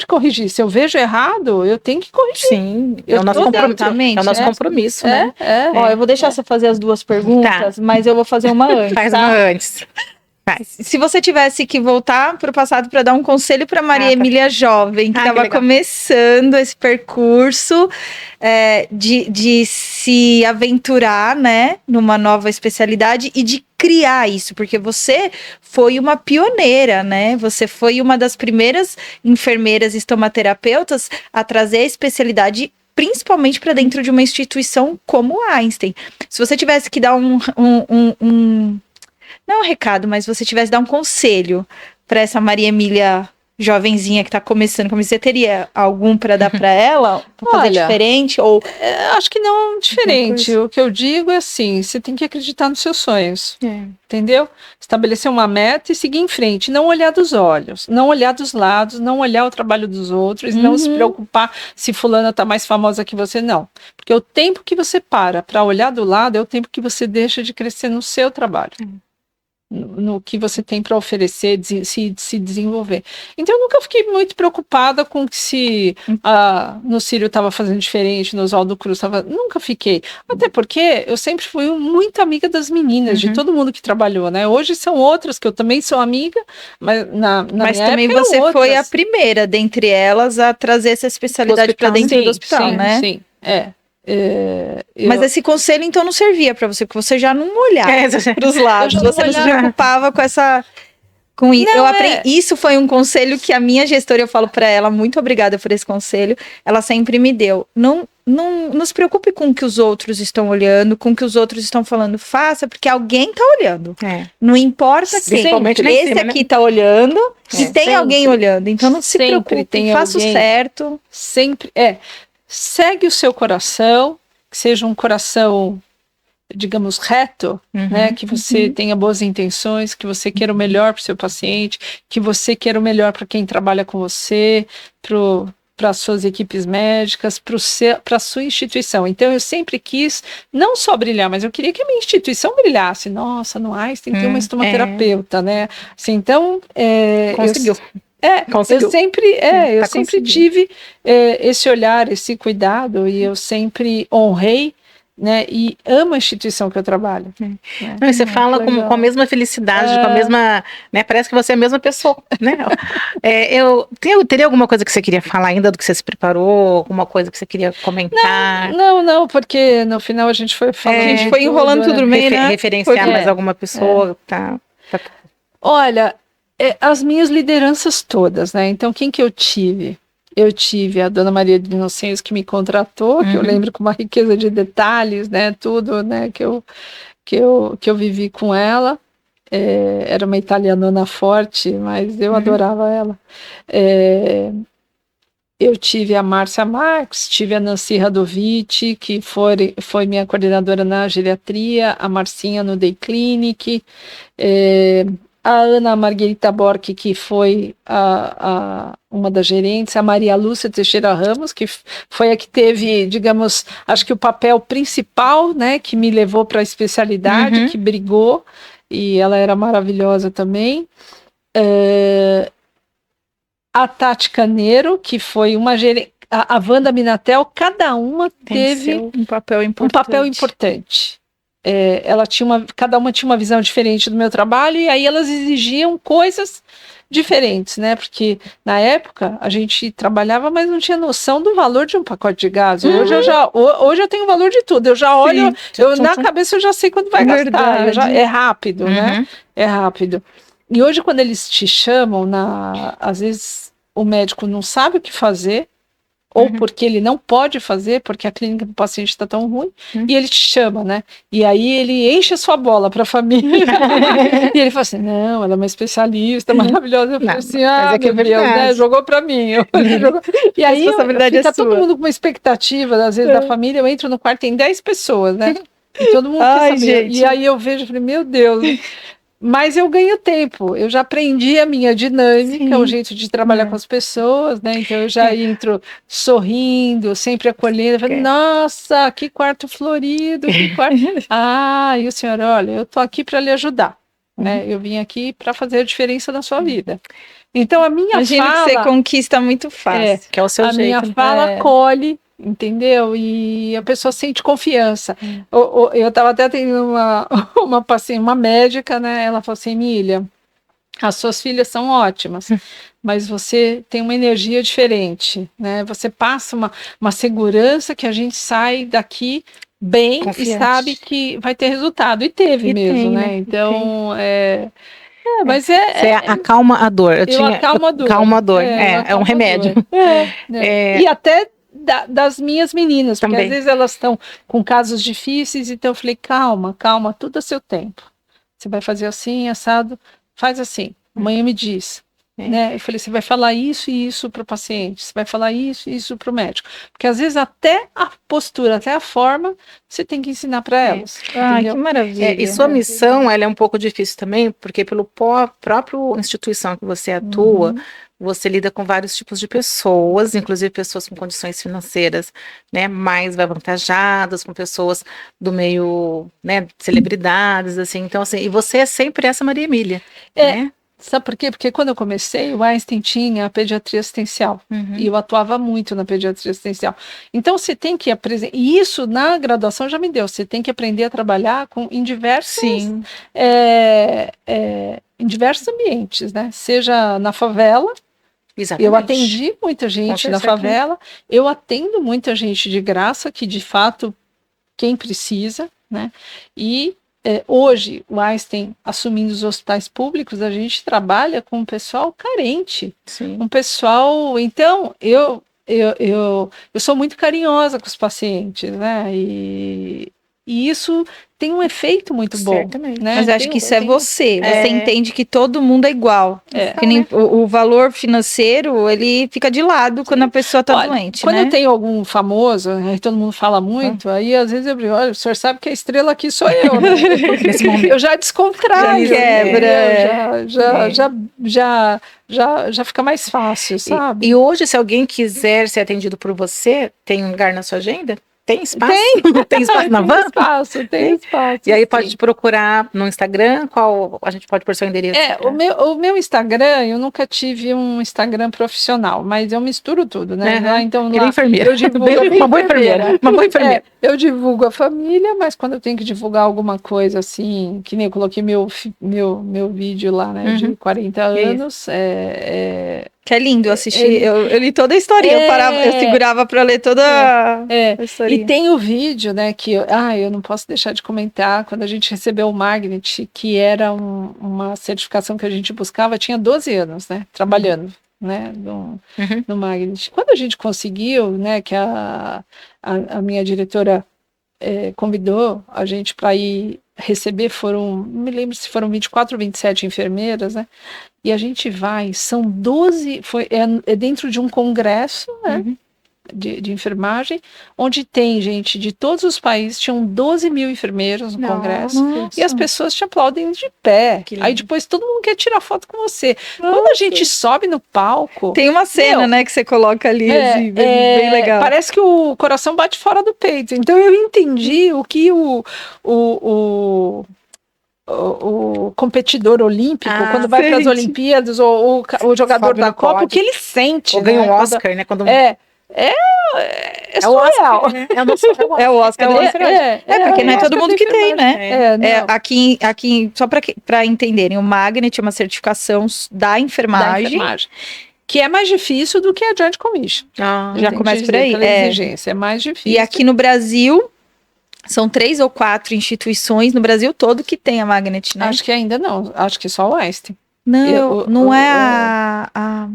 [SPEAKER 3] corrigi. Se eu vejo errado, eu tenho que corrigir.
[SPEAKER 2] Sim, é o nosso compromisso, né?
[SPEAKER 1] Ó, eu vou deixar você fazer as duas perguntas, mas eu vou fazer uma antes.
[SPEAKER 2] Faz uma antes.
[SPEAKER 1] Se você tivesse que voltar para o passado para dar um conselho para Maria Emília jovem, que estava começando esse percurso de se aventurar, né, numa nova especialidade e de criar isso, porque você foi uma pioneira, né? Você foi uma das primeiras enfermeiras estomaterapeutas a trazer a especialidade principalmente para dentro de uma instituição como a Einstein. Se você tivesse que dar não é um recado, mas você tivesse dar um conselho para essa Maria Emília jovenzinha que está começando, como você teria algum para dar para ela? Pra fazer diferente? Ou...
[SPEAKER 3] acho que não diferente. O que eu digo é assim, você tem que acreditar nos seus sonhos. Entendeu? Estabelecer uma meta e seguir em frente. Não olhar dos olhos, não olhar dos lados, não olhar o trabalho dos outros, não se preocupar se fulana está mais famosa que você, não. Porque o tempo que você para olhar do lado é o tempo que você deixa de crescer no seu trabalho. No que você tem para oferecer, se desenvolver. Então eu nunca fiquei muito preocupada com que se no Círio estava fazendo diferente, no Oswaldo Cruz estava... Nunca fiquei. Até porque eu sempre fui muito amiga das meninas, de todo mundo que trabalhou, né? Hoje são outras que eu também sou amiga, mas
[SPEAKER 1] mas também você foi a primeira dentre elas a trazer essa especialidade para dentro do hospital, né?
[SPEAKER 3] Sim,
[SPEAKER 1] Mas esse conselho então não servia para você, porque você já não olhava para os lados, você não se preocupava com essa com isso.
[SPEAKER 3] Não,
[SPEAKER 1] Eu aprendi. Isso foi um conselho que a minha gestora, eu falo para ela, muito obrigada por esse conselho. Ela sempre me deu. Não se preocupe com o que os outros estão olhando, com o que os outros estão falando. Faça, porque alguém tá olhando. Não importa quem. Esse aqui tá olhando e tem alguém olhando. Então não se preocupe, faça o certo.
[SPEAKER 3] Sempre. Segue o seu coração, que seja um coração, digamos, reto, né? Que você tenha boas intenções, que você queira o melhor para o seu paciente, que você queira o melhor para quem trabalha com você, para as suas equipes médicas, para a sua instituição. Então, eu sempre quis não só brilhar, mas eu queria que a minha instituição brilhasse. Nossa, no Einstein tem uma estomaterapeuta, né? Assim, então,
[SPEAKER 2] conseguiu.
[SPEAKER 3] Eu sempre tive esse olhar, esse cuidado, e eu sempre honrei, né, e amo a instituição que eu trabalho.
[SPEAKER 2] Não, e você fala com a mesma felicidade, com a mesma, né, parece que você é a mesma pessoa, né? Teria alguma coisa que você queria falar ainda do que você se preparou, alguma coisa que você queria comentar?
[SPEAKER 3] Não, porque no final a gente foi falando,
[SPEAKER 1] a gente foi enrolando tudo no meio, né?
[SPEAKER 2] Referenciar mais alguma pessoa, tá.
[SPEAKER 3] Olha, as minhas lideranças todas, né? Então, quem que eu tive? Eu tive a Dona Maria de Inocêncio, que me contratou, que eu lembro com uma riqueza de detalhes, né? Tudo, né? Que eu vivi com ela. Era uma italianona forte, mas eu adorava ela. Eu tive a Márcia Marques, tive a Nancy Radovici, que foi minha coordenadora na geriatria, a Marcinha no Day Clinic, a Ana Marguerita Borque, que foi uma das gerentes, a Maria Lúcia Teixeira Ramos, que foi a que teve, digamos, acho que o papel principal, né, que me levou para a especialidade, que brigou, e ela era maravilhosa também. A Tati Caneiro, que foi uma gerente, a Wanda Minatel, cada uma teve
[SPEAKER 1] um papel importante.
[SPEAKER 3] Cada uma tinha uma visão diferente do meu trabalho, e aí elas exigiam coisas diferentes, né? Porque na época a gente trabalhava, mas não tinha noção do valor de um pacote de gás. Hoje eu tenho o valor de tudo. Eu já olho, na cabeça eu já sei quanto vai gastar. É rápido, né? É rápido. E hoje, quando eles te chamam, às vezes o médico não sabe o que fazer, ou porque ele não pode fazer, porque a clínica do paciente está tão ruim, e ele te chama, né? E aí ele enche a sua bola para a família. E ele fala assim, não, ela é uma especialista maravilhosa. Eu falei assim, meu Deus, né? Jogou para mim. E aí fica todo mundo com uma expectativa, às vezes, da família. Eu entro no quarto, tem 10 pessoas, né? E todo mundo quer saber. Gente. E aí eu vejo, falei, meu Deus. Mas eu ganho tempo, eu já aprendi a minha dinâmica, o jeito de trabalhar com as pessoas, né? Então eu já entro sorrindo, sempre acolhendo, falando, nossa, que quarto florido, que quarto. E o senhor, olha, eu tô aqui para lhe ajudar, né? Eu vim aqui para fazer a diferença na sua vida. Então a minha fala...
[SPEAKER 1] que você conquista muito fácil.
[SPEAKER 2] Que é o seu jeito.
[SPEAKER 3] A minha fala acolhe, entendeu? E a pessoa sente confiança. Eu estava até tendo uma paciente, uma médica, né? Ela falou assim, Emília, as suas filhas são ótimas, mas você tem uma energia diferente, né? Você passa uma segurança que a gente sai daqui bem confiante. E sabe que vai ter resultado. E teve mesmo, né? Então, mas
[SPEAKER 2] você acalma a dor. Eu acalmo a dor. É um remédio.
[SPEAKER 3] E até das minhas meninas, porque às vezes elas estão com casos difíceis, então eu falei, calma, tudo a seu tempo. Você vai fazer assim, assado, faz assim. Amanhã me diz. Né? Eu falei, você vai falar isso e isso para o paciente, você vai falar isso e isso para o médico. Porque às vezes até a postura, até a forma, você tem que ensinar para elas.
[SPEAKER 1] Que maravilha.
[SPEAKER 2] E sua missão, ela é um pouco difícil também, porque pelo próprio instituição que você atua, você lida com vários tipos de pessoas, inclusive pessoas com condições financeiras, né, mais avantajadas, com pessoas do meio, né, celebridades, assim. Então, assim, e você é sempre essa Maria Emília, né?
[SPEAKER 3] Sabe por quê? Porque quando eu comecei, o Einstein tinha a pediatria assistencial. E eu atuava muito na pediatria assistencial. Então, você tem que aprender... E isso, na graduação, já me deu. Você tem que aprender a trabalhar em diversos... em diversos ambientes, né? Seja na favela... Exatamente. Eu atendi muita gente na favela. Eu atendo muita gente de graça, que, de fato, quem precisa, né? E... hoje, o Einstein assumindo os hospitais públicos, a gente trabalha com um pessoal carente.
[SPEAKER 2] Sim.
[SPEAKER 3] Um pessoal... Então, eu sou muito carinhosa com os pacientes, né? E isso tem um efeito muito bom.
[SPEAKER 2] Certamente.
[SPEAKER 3] Né?
[SPEAKER 1] Mas eu acho que isso é você. Você entende que todo mundo é igual. Que nem o valor financeiro, ele fica de lado quando a pessoa está doente,
[SPEAKER 3] quando
[SPEAKER 1] né?
[SPEAKER 3] eu tenho algum famoso, aí todo mundo fala muito, aí às vezes eu digo, olha, o senhor sabe que a estrela aqui sou eu, né?
[SPEAKER 2] Nesse momento.
[SPEAKER 3] Eu já descontraio.
[SPEAKER 1] Já quebra.
[SPEAKER 3] Já fica mais fácil, sabe?
[SPEAKER 2] E hoje, se alguém quiser ser atendido por você, tem um lugar na sua agenda? Tem espaço? Tem espaço na van?
[SPEAKER 3] Tem espaço.
[SPEAKER 2] E aí pode te procurar no Instagram, qual a gente pode pôr seu endereço?
[SPEAKER 3] O meu Instagram, eu nunca tive um Instagram profissional, mas eu misturo tudo, né?
[SPEAKER 2] Uhum.
[SPEAKER 3] Então,
[SPEAKER 2] lá, enfermeira.
[SPEAKER 3] Eu divulgo
[SPEAKER 2] uma boa enfermeira. Uma boa enfermeira.
[SPEAKER 3] Eu divulgo a família, mas quando eu tenho que divulgar alguma coisa assim, que nem eu coloquei meu vídeo lá, né, de 40 anos,
[SPEAKER 1] que é lindo assistir. Eu li toda a historinha, eu segurava para ler toda a historinha.
[SPEAKER 3] E tem o vídeo, né, que eu não posso deixar de comentar, quando a gente recebeu o Magnet, que era uma certificação que a gente buscava, tinha 12 anos, né, trabalhando, né, no Magnet. Quando a gente conseguiu, né, que a minha diretora convidou a gente para ir receber, não me lembro se foram 24 ou 27 enfermeiras, né, e a gente são 12, é dentro de um congresso, né, de enfermagem, onde tem gente de todos os países, tinham 12 mil enfermeiros no congresso, e as pessoas te aplaudem de pé. Aí depois todo mundo quer tirar foto com você. Quando a gente sobe no palco...
[SPEAKER 1] Tem uma cena, né, que você coloca ali, assim, bem legal.
[SPEAKER 3] Parece que o coração bate fora do peito. Então eu entendi o que o competidor olímpico, quando vai para as Olimpíadas, ou o jogador da Copa, o que ele sente.
[SPEAKER 2] Ou ganha um Oscar, né? Quando...
[SPEAKER 3] É
[SPEAKER 2] o Oscar, né?
[SPEAKER 1] É o Oscar. Porque não é todo mundo que tem, né? Aqui, só para entenderem, o Magnet é uma certificação da enfermagem.
[SPEAKER 3] Que é mais difícil do que a Joint Commission.
[SPEAKER 1] Já começa por aí.
[SPEAKER 3] Exigência, é mais difícil.
[SPEAKER 1] E aqui no Brasil, são 3 ou 4 instituições no Brasil todo que tem a Magnet, né?
[SPEAKER 3] Acho que ainda não. Acho que só o Einstein.
[SPEAKER 1] Não é a...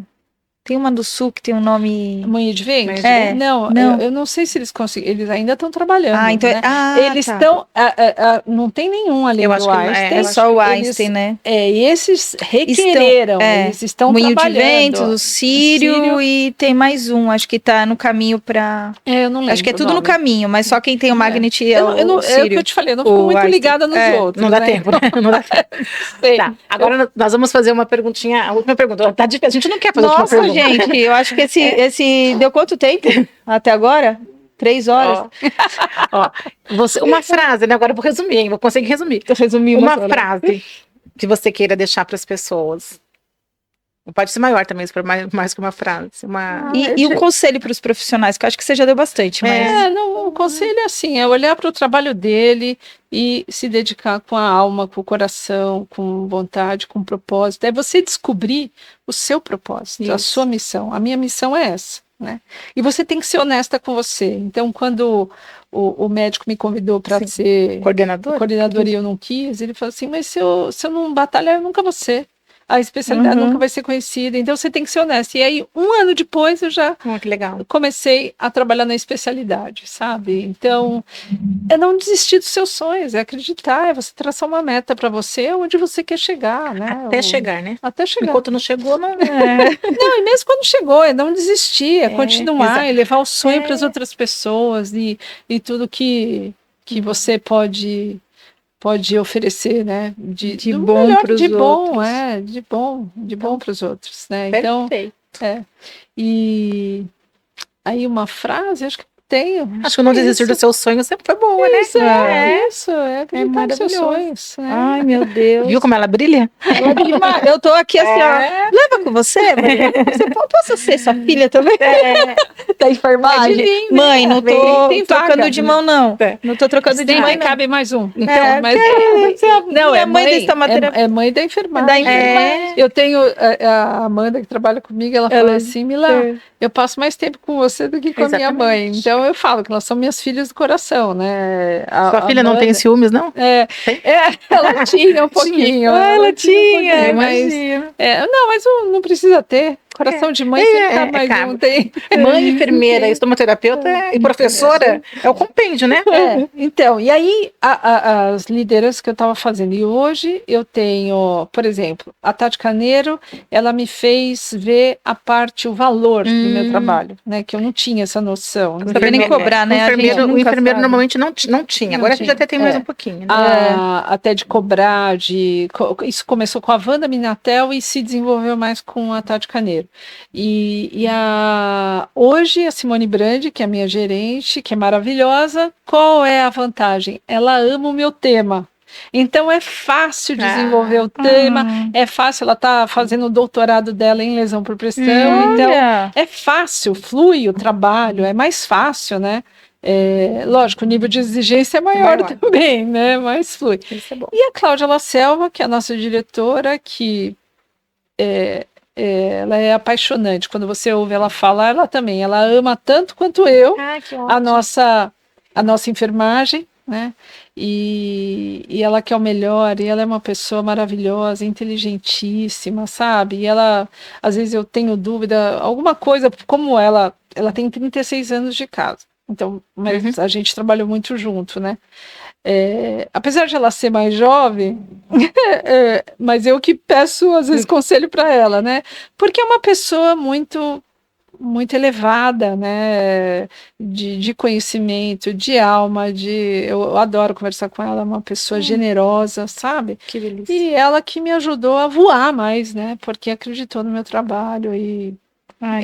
[SPEAKER 1] Tem uma do Sul que tem um nome...
[SPEAKER 3] Moinho de Vento?
[SPEAKER 1] Não.
[SPEAKER 3] Eu não sei se eles conseguem. Eles ainda estão trabalhando.
[SPEAKER 1] Então,
[SPEAKER 3] né? Eles estão... não tem nenhum além do Einstein.
[SPEAKER 1] É só o Einstein, né?
[SPEAKER 3] E esses requereram. Eles estão
[SPEAKER 1] Moinho
[SPEAKER 3] trabalhando.
[SPEAKER 1] de Vento, o Sírio e tem mais um. Acho que tá no caminho para...
[SPEAKER 3] eu não lembro.
[SPEAKER 1] Acho que é tudo no caminho, mas só quem tem o Magnet é o Sírio.
[SPEAKER 3] É o que eu te falei, eu não fico muito ligada nos outros.
[SPEAKER 2] Não dá tempo, né? Não dá tempo. Tá, agora nós vamos fazer uma perguntinha. A última pergunta. Tá difícil, a gente não quer fazer a última pergunta.
[SPEAKER 1] Gente, eu acho que esse deu quanto tempo até agora? 3 horas?
[SPEAKER 2] Uma frase, né? Agora eu vou resumir, hein? Vou conseguir resumir. Uma frase que você queira deixar para as pessoas. Pode ser maior também, se for mais que uma frase.
[SPEAKER 1] E um conselho para os profissionais, que eu acho que você já deu bastante. Mas...
[SPEAKER 3] o conselho é assim, é olhar para o trabalho dele e se dedicar com a alma, com o coração, com vontade, com propósito. É você descobrir o seu propósito, a sua missão. A minha missão é essa, né? E você tem que ser honesta com você. Então, quando o médico me convidou para ser coordenador e eu não quis, ele falou assim, mas se eu não batalhar, eu nunca vou ser. A especialidade nunca vai ser conhecida, então você tem que ser honesto. E aí, 1 ano depois, eu já
[SPEAKER 2] que legal.
[SPEAKER 3] comecei a trabalhar na especialidade, sabe? Então, é não desistir dos seus sonhos, é acreditar, é você traçar uma meta para você, onde você quer chegar, né?
[SPEAKER 2] Até chegar, né?
[SPEAKER 3] Até chegar.
[SPEAKER 2] Enquanto não chegou, não...
[SPEAKER 3] Não, e mesmo quando chegou, é não desistir, é continuar, é levar o sonho para as outras pessoas e tudo que você pode oferecer, né? De bom para os outros. De bom para os outros, né?
[SPEAKER 2] Perfeito.
[SPEAKER 3] Então, e aí uma frase, acho que tenho.
[SPEAKER 2] Acho que não desistir dos seus sonhos sempre foi boa, né?
[SPEAKER 3] Acreditar nos seus sonhos. Né?
[SPEAKER 1] Ai, meu Deus.
[SPEAKER 2] Viu como ela brilha?
[SPEAKER 1] Eu tô aqui assim, leva com você? Você posso ser sua filha também? Da enfermagem? Mãe, não tô trocando de mão, não. Não tô trocando de mão, não.
[SPEAKER 3] Cabe mais um.
[SPEAKER 1] Então,
[SPEAKER 3] mas
[SPEAKER 1] não, é mãe da estomaterapia.
[SPEAKER 3] É mãe da enfermagem. Eu tenho a Amanda que trabalha comigo, ela fala assim, Mila, eu passo mais tempo com você do que com a minha mãe. Então, Então eu falo que elas são minhas filhas do coração, né?
[SPEAKER 2] Sua filha não tem ciúmes, não?
[SPEAKER 3] Ela tinha um pouquinho.
[SPEAKER 1] Ela tinha,
[SPEAKER 3] mas não, mas não precisa ter. Coração de mãe sempre tá mais um. Tem.
[SPEAKER 2] Mãe, enfermeira, estomaterapeuta e professora é o compêndio, né?
[SPEAKER 3] Então, e aí as lideranças que eu estava fazendo. E hoje eu tenho, por exemplo, a Tati Caneiro, ela me fez ver o valor do meu trabalho, né? Que eu não tinha essa noção.
[SPEAKER 1] Não sabia nem cobrar, né?
[SPEAKER 2] O enfermeiro normalmente não tinha. Agora a gente até tem mais um pouquinho. Né?
[SPEAKER 3] Até de cobrar, isso começou com a Wanda Minatel e se desenvolveu mais com a Tati Caneiro. Hoje a Simone Brandi, que é a minha gerente, que é maravilhosa, qual é a vantagem? Ela ama o meu tema. Então é fácil desenvolver o tema, é fácil, ela está fazendo o doutorado dela em lesão por pressão, então é fácil, flui o trabalho, é mais fácil, né? Lógico, o nível de exigência é maior também, né? Mas flui.
[SPEAKER 2] Isso é bom.
[SPEAKER 3] E a Cláudia La Selva, que é a nossa diretora, que ela é apaixonante. Quando você ouve ela falar, ela ama tanto quanto eu a nossa enfermagem, né? E ela quer o melhor, e ela é uma pessoa maravilhosa, inteligentíssima, sabe? E ela, às vezes eu tenho dúvida, alguma coisa, como ela tem 36 anos de casa, então, mas a gente trabalhou muito junto, né? Apesar de ela ser mais jovem, mas eu que peço às vezes conselho para ela, né? Porque é uma pessoa muito elevada, né? De conhecimento, de alma, eu adoro conversar com ela, é uma pessoa generosa, sabe?
[SPEAKER 2] Que delícia.
[SPEAKER 3] E ela que me ajudou a voar mais, né? Porque acreditou no meu trabalho e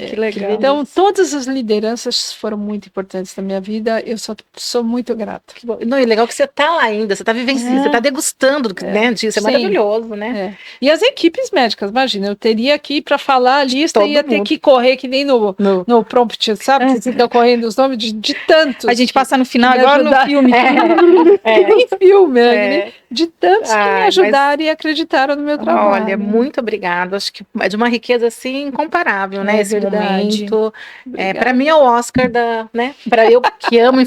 [SPEAKER 1] que legal.
[SPEAKER 3] Então, todas as lideranças foram muito importantes na minha vida. Eu sou muito grata.
[SPEAKER 2] Não, é legal que você está lá ainda, você está vivenciando, você está degustando né, disso. É maravilhoso, né?
[SPEAKER 3] E as equipes médicas, imagina, eu teria aqui para falar a lista e ia ter que correr que nem no prompt, sabe? Você fica correndo os nomes de tantos.
[SPEAKER 1] A gente passa no final agora no filme.
[SPEAKER 3] Em filme, de tantos que me ajudaram e acreditaram no meu trabalho.
[SPEAKER 2] Olha, muito obrigada. Acho que é de uma riqueza assim incomparável, né? Esse momento. Para mim é o Oscar né? Para eu que amo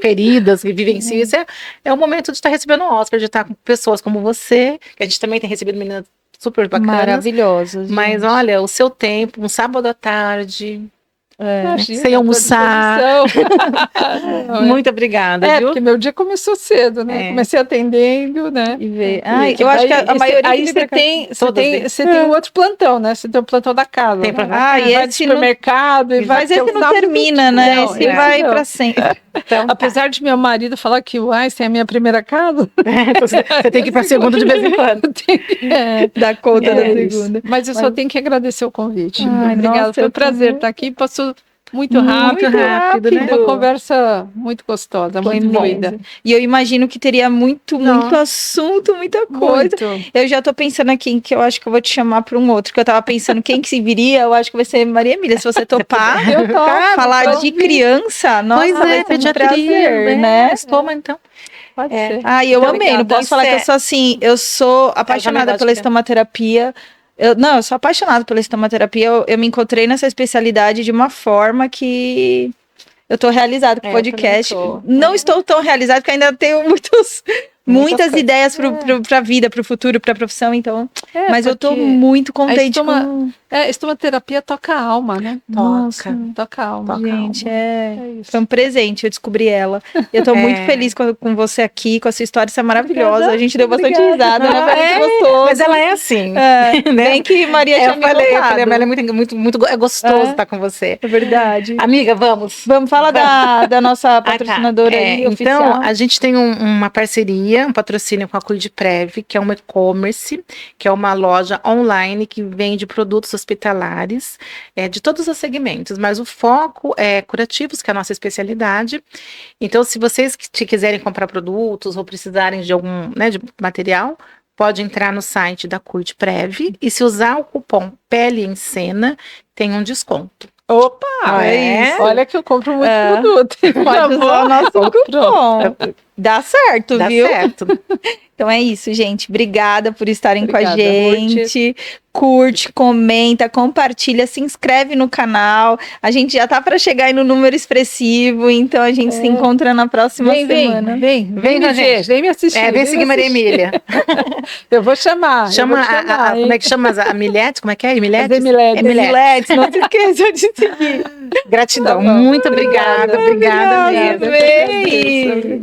[SPEAKER 2] feridas e vivencio isso, é o momento de estar recebendo o Oscar, de estar com pessoas como você, que a gente também tem recebido meninas super bacanas.
[SPEAKER 1] Maravilhosas.
[SPEAKER 2] Mas olha, o seu tempo, um sábado à tarde.
[SPEAKER 3] Imagina,
[SPEAKER 2] sem almoçar. Muito obrigada, viu?
[SPEAKER 3] Porque meu dia começou cedo, né? Comecei atendendo, né?
[SPEAKER 1] E ver. Eu acho que a maioria.
[SPEAKER 3] Aí você tem um outro plantão, né? Você tem o plantão da casa.
[SPEAKER 2] Tem
[SPEAKER 3] plantão.
[SPEAKER 1] E
[SPEAKER 3] vai no supermercado.
[SPEAKER 1] Mas esse não termina, né? Esse vai para sempre.
[SPEAKER 3] Então, apesar de meu marido falar que o Einstein é a minha primeira casa.
[SPEAKER 2] Você tem que ir para a segunda de vez em quando.
[SPEAKER 1] Dar conta da segunda.
[SPEAKER 3] Mas eu só tenho que agradecer o convite. Obrigada. Foi um prazer estar aqui. Passou muito rápido, né? Uma conversa muito gostosa, muito fluida.
[SPEAKER 1] E eu imagino que teria muito assunto, muita coisa. Eu já tô pensando aqui em que eu acho que eu vou te chamar para um outro, que eu tava pensando quem que se viria, eu acho que vai ser Maria Emília, se você topar.
[SPEAKER 3] Eu topo.
[SPEAKER 1] Falar de criança, nossa, vai ser um prazer, né?
[SPEAKER 2] Toma, então.
[SPEAKER 3] Pode ser.
[SPEAKER 1] E eu amei, não posso falar que eu sou assim, eu sou apaixonada pela estomaterapia. Eu sou apaixonada pela estomaterapia. Eu me encontrei nessa especialidade de uma forma que eu tô realizada com o podcast. Não estou tão realizada porque ainda tenho muitas ideias para a vida, para o futuro, para a profissão, então. Mas eu tô muito contente com...
[SPEAKER 3] estomaterapia toca a alma, né? Toca a alma.
[SPEAKER 1] Gente, foi um presente, eu descobri ela. Eu tô muito feliz com você aqui, com a sua história, isso é maravilhosa. A gente deu bastante risada, né? Muito gostoso.
[SPEAKER 2] Mas ela é assim.
[SPEAKER 1] Né? Bem que Maria tinha me contado.
[SPEAKER 2] Eu falei, ela é muito gostoso estar com você.
[SPEAKER 1] É verdade.
[SPEAKER 2] Amiga, vamos
[SPEAKER 1] falar da nossa patrocinadora aí, oficial.
[SPEAKER 2] Então, a gente tem uma parceria, um patrocínio com a CuidePrev, que é um e-commerce, que é uma loja online que vende produtos hospitalares de todos os segmentos, mas o foco é curativos, que é a nossa especialidade. Então, se vocês quiserem comprar produtos ou precisarem de algum de material, pode entrar no site da CuidePrev e se usar o cupom Pele em Cena, tem um desconto.
[SPEAKER 3] Opa! Olha que eu compro muito produto.
[SPEAKER 1] Pode usar o nosso cupom. Dá certo,
[SPEAKER 2] Dá
[SPEAKER 1] viu?
[SPEAKER 2] certo.
[SPEAKER 1] Então é isso, gente. Obrigada por estarem
[SPEAKER 3] Obrigada,
[SPEAKER 1] com a gente. Curte, comenta, compartilha, se inscreve no canal. A gente já tá para chegar aí no número expressivo, então a gente se encontra na próxima semana.
[SPEAKER 3] Vem me ver,
[SPEAKER 2] gente.
[SPEAKER 3] vem me assistir.
[SPEAKER 2] Vem seguir Maria Emília.
[SPEAKER 3] Eu vou chamar.
[SPEAKER 2] Chama como é que chama? A Milete? Como é que é? Emilete?
[SPEAKER 1] Emilete, não se esqueça de seguir.
[SPEAKER 2] Gratidão.
[SPEAKER 3] Tá bom.
[SPEAKER 2] Muito obrigada. Obrigada mesmo.
[SPEAKER 1] Beijo.